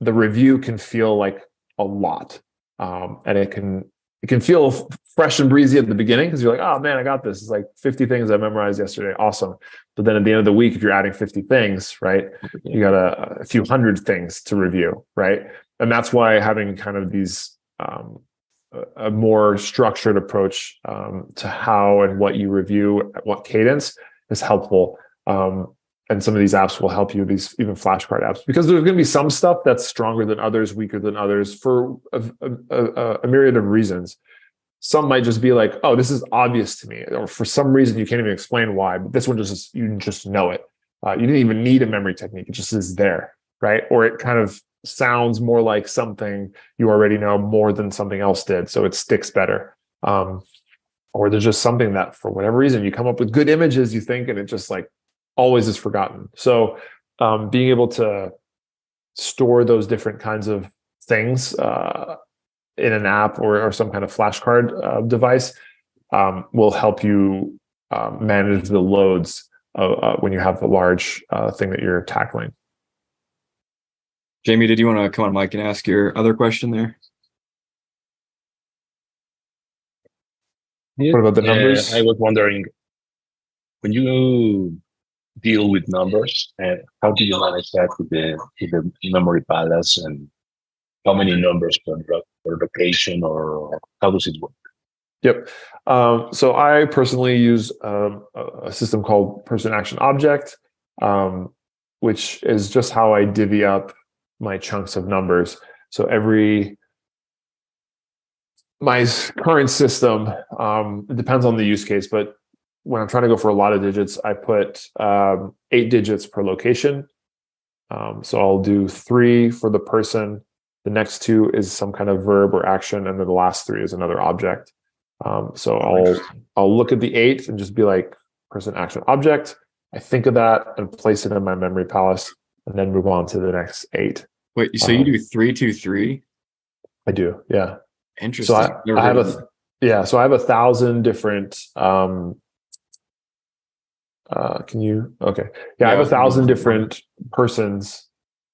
the review can feel like a lot, and it can feel fresh and breezy at the beginning because you're like, oh man, I got this. It's like 50 things I memorized yesterday. Awesome. But then at the end of the week, if you're adding 50 things, right, you got a few hundred things to review, right? And that's why having kind of these a more structured approach to how and what you review at what cadence is helpful. And some of these apps will help you, these even flashcard apps, because there's going to be some stuff that's stronger than others, weaker than others for a myriad of reasons. Some might just be like, oh, this is obvious to me, or for some reason you can't even explain why, but this one you just know it. You didn't even need a memory technique. It just is there, right? Or it kind of sounds more like something you already know more than something else did, so it sticks better. Or there's just something that for whatever reason you come up with good images, you think, and it just like always is forgotten. So being able to store those different kinds of things in an app or some kind of flashcard device will help you manage the loads when you have the large thing that you're tackling. Jamie, did you want to come on mic and ask your other question there? Yeah. What about the numbers? I was wondering, when you deal with numbers, how do you manage that with the memory palace, and how many numbers per location, or how does it work? Yep. So I personally use a system called Person Action Object, which is just how I divvy up my chunks of numbers. So my current system, it depends on the use case, but when I'm trying to go for a lot of digits, I put 8 digits per location. So I'll do 3 for the person. The next 2 is some kind of verb or action, and then the last 3 is another object. So I'll look at the 8 and just be like, person, action, object. I think of that and place it in my memory palace, and then move on to the next 8. Wait, so you do 3, 2, 3? I do, yeah. Interesting. So I have so I have 1,000 different. Can you? Okay, yeah, I have 1,000 different persons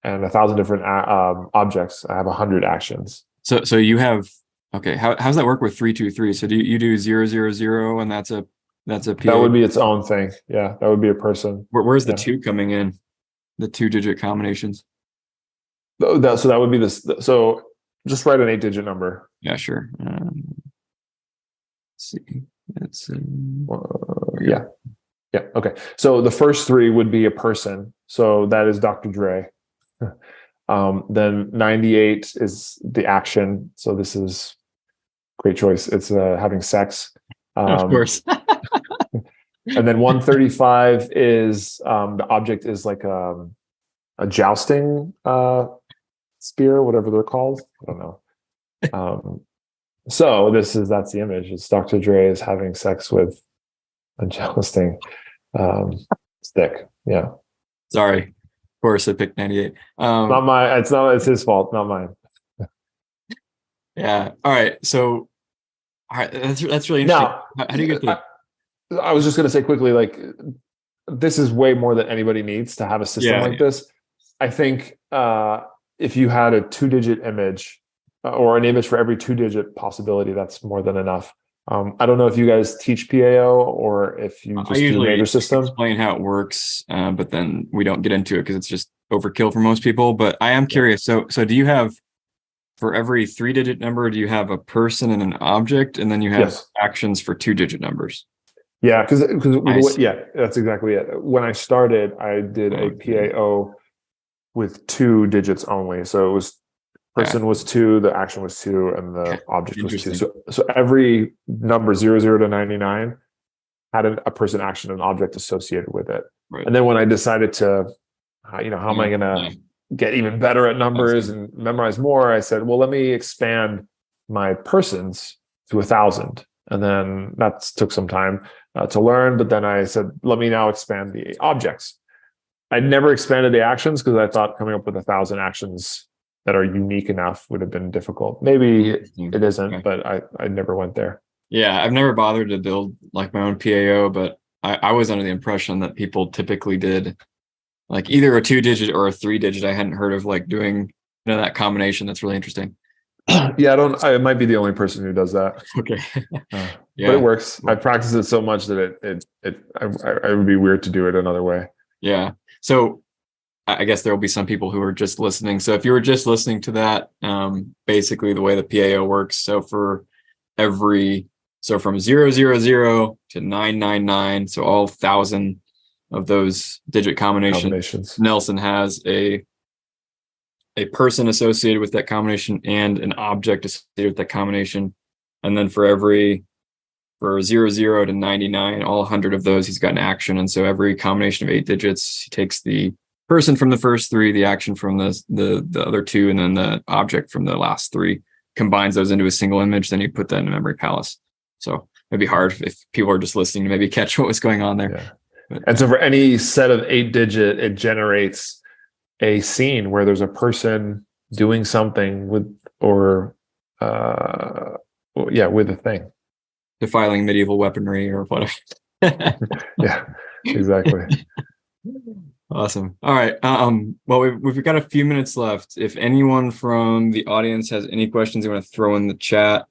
and 1,000 different objects. I have 100 actions. So you have, okay. How's that work with 3, 2, 3? So do you do 0, 0, 0, and that's a PA? That would be its own thing. Yeah, that would be a person. Where's the 2 coming in? The 2-digit combinations. So that would be this. So just write an 8-digit number. Yeah, sure. Let's see. That's yeah. Okay. So the first 3 would be a person. So that is Dr. Dre. Then 98 is the action. So this is great choice. It's having sex. Of course. And then 135 is the object is like a jousting spear, whatever they're called. I don't know. So that's the image. It's Dr. Dre is having sex with a jousting stick. Yeah. Sorry. Of course I picked 98. Not mine. It's his fault, not mine. Yeah. All right. So all right, that's really interesting. Now, how do you get to I was just going to say quickly, like, this is way more than anybody needs to have a system like this. I think if you had a 2-digit image or an image for every 2-digit possibility, that's more than enough. I don't know if you guys teach PAO or if you just do major system. Explain how it works, but then we don't get into it because it's just overkill for most people. But I am curious. So do you have, for every 3-digit number, do you have a person and an object, and then you have actions for 2-digit numbers? Yeah, because that's exactly it. When I started, I did a PAO with 2 digits only. So it was person was 2, the action was 2, and the object was 2. So every number 00 to 99 had a person, action, and object associated with it. Right. And then when I decided to, how am I going to get even better at numbers and memorize more, I said, well, let me expand my persons to 1,000. And then that took some time to learn. But then I said, let me now expand the objects. I never expanded the actions because I thought coming up with 1,000 actions that are unique enough would have been difficult. Maybe it isn't, but I never went there. Yeah, I've never bothered to build like my own PAO, but I was under the impression that people typically did like either a 2-digit or a 3-digit. I hadn't heard of like doing that combination. That's really interesting. Yeah, I might be the only person who does that. Okay. But it works. I practice it so much that I would be weird to do it another way. Yeah. So I guess there will be some people who are just listening. So if you were just listening to that, basically the way the PAO works. So from 000 to 999, so all 1,000 of those digit combinations, Nelson has a person associated with that combination and an object associated with that combination. And then for 00 to 99, all 100 of those, he's got an action. And so every combination of 8 digits, he takes the person from the first 3, the action from the other 2, and then the object from the last 3, combines those into a single image. Then you put that in a memory palace. So it'd be hard if people are just listening to maybe catch what was going on there. Yeah. And so for any set of 8 digit, it generates a scene where there's a person doing something with a thing. Defiling medieval weaponry or whatever. Yeah, exactly. Awesome. All right. Well, we've got a few minutes left. If anyone from the audience has any questions they want to throw in the chat,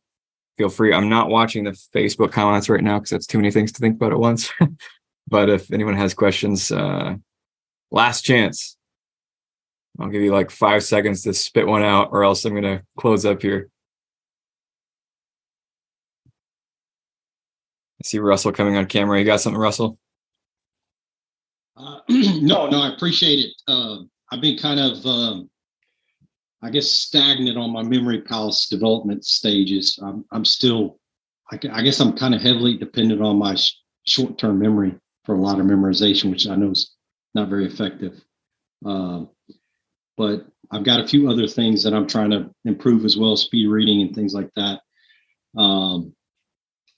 feel free. I'm not watching the Facebook comments right now because that's too many things to think about at once. But if anyone has questions, last chance. I'll give you like 5 seconds to spit one out, or else I'm going to close up here. I see Russell coming on camera. You got something, Russell? No, I appreciate it. I've been kind of, I guess, stagnant on my memory palace development stages. I'm still, I guess I'm kind of heavily dependent on my short-term memory for a lot of memorization, which I know is not very effective. But I've got a few other things that I'm trying to improve as well, speed reading and things like that.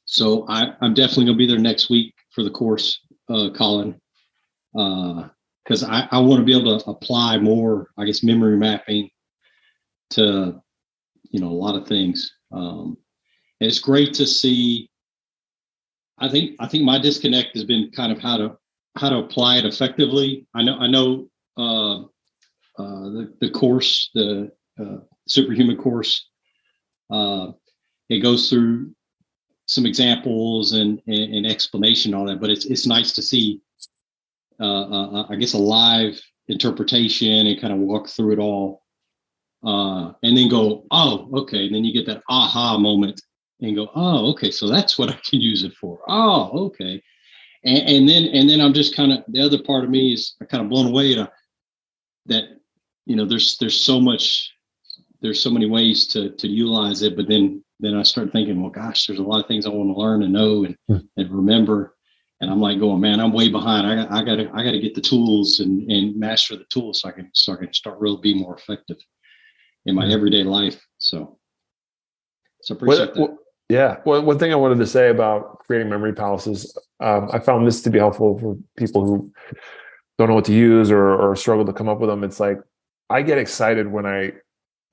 So I'm definitely going to be there next week for the course, Collin, because I want to be able to apply more, I guess, memory mapping to, a lot of things. And it's great to see. I think my disconnect has been kind of how to apply it effectively. I know the course, the SuperHuman course, it goes through some examples and explanation on that, but it's nice to see, I guess, a live interpretation and kind of walk through it all, and then go, oh, okay. And then you get that aha moment and go, oh, okay. So that's what I can use it for. Oh, okay. And then I'm just kind of, the other part of me is kind of blown away that, there's so many ways to utilize it, but then I start thinking, well, gosh, there's a lot of things I want to learn and know and remember. And I'm like going, man, I'm way behind. I gotta get the tools and master the tools so I can start really being more effective in my everyday life. So appreciate that. Yeah. Well, one thing I wanted to say about creating memory palaces, I found this to be helpful for people who don't know what to use or struggle to come up with them. It's like, I get excited when I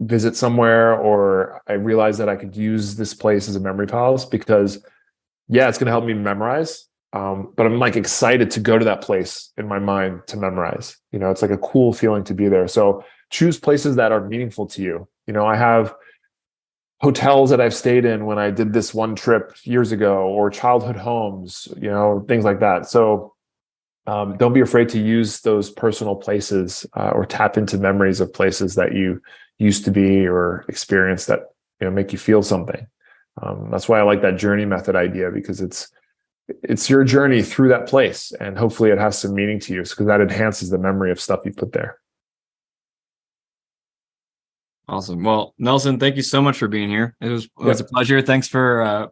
visit somewhere or I realize that I could use this place as a memory palace because, it's going to help me memorize. But I'm like excited to go to that place in my mind to memorize. It's like a cool feeling to be there. So choose places that are meaningful to you. I have hotels that I've stayed in when I did this one trip years ago, or childhood homes, things like that. So don't be afraid to use those personal places or tap into memories of places that you used to be or experience that make you feel something. That's why I like that journey method idea, because it's your journey through that place, and hopefully it has some meaning to you, because that enhances the memory of stuff you put there. Awesome. Well, Nelson, thank you so much for being here. It was a pleasure. Thanks for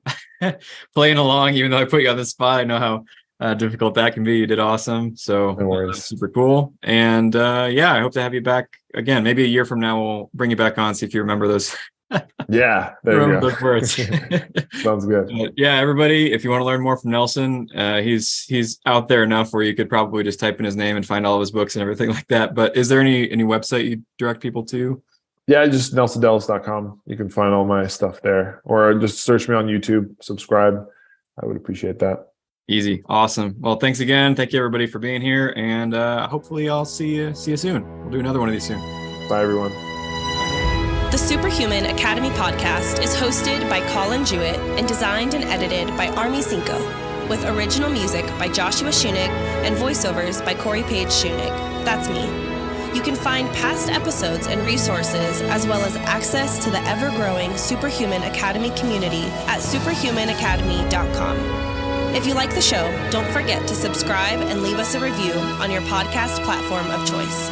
playing along, even though I put you on the spot. I know how difficult that can be. You did awesome. So No worries. super cool. And I hope to have you back again. Maybe a year from now, we'll bring you back on, see if you remember those. Yeah, there you go. Those words. Sounds good. Yeah, everybody, if you want to learn more from Nelson, he's out there enough where you could probably just type in his name and find all of his books and everything like that. But is there any website you direct people to? Yeah, just nelsondellis.com. You can find all my stuff there, or just search me on YouTube, subscribe. I would appreciate that. Easy. Awesome. Well, thanks again. Thank you everybody for being here. And hopefully I'll see you soon. We'll do another one of these soon. Bye, everyone. The SuperHuman Academy podcast is hosted by Collin Jewett and designed and edited by Army Cinco, with original music by Joshua Schunig and voiceovers by Corey Page Schunig. That's me. You can find past episodes and resources, as well as access to the ever-growing SuperHuman Academy community at superhumanacademy.com. If you like the show, don't forget to subscribe and leave us a review on your podcast platform of choice.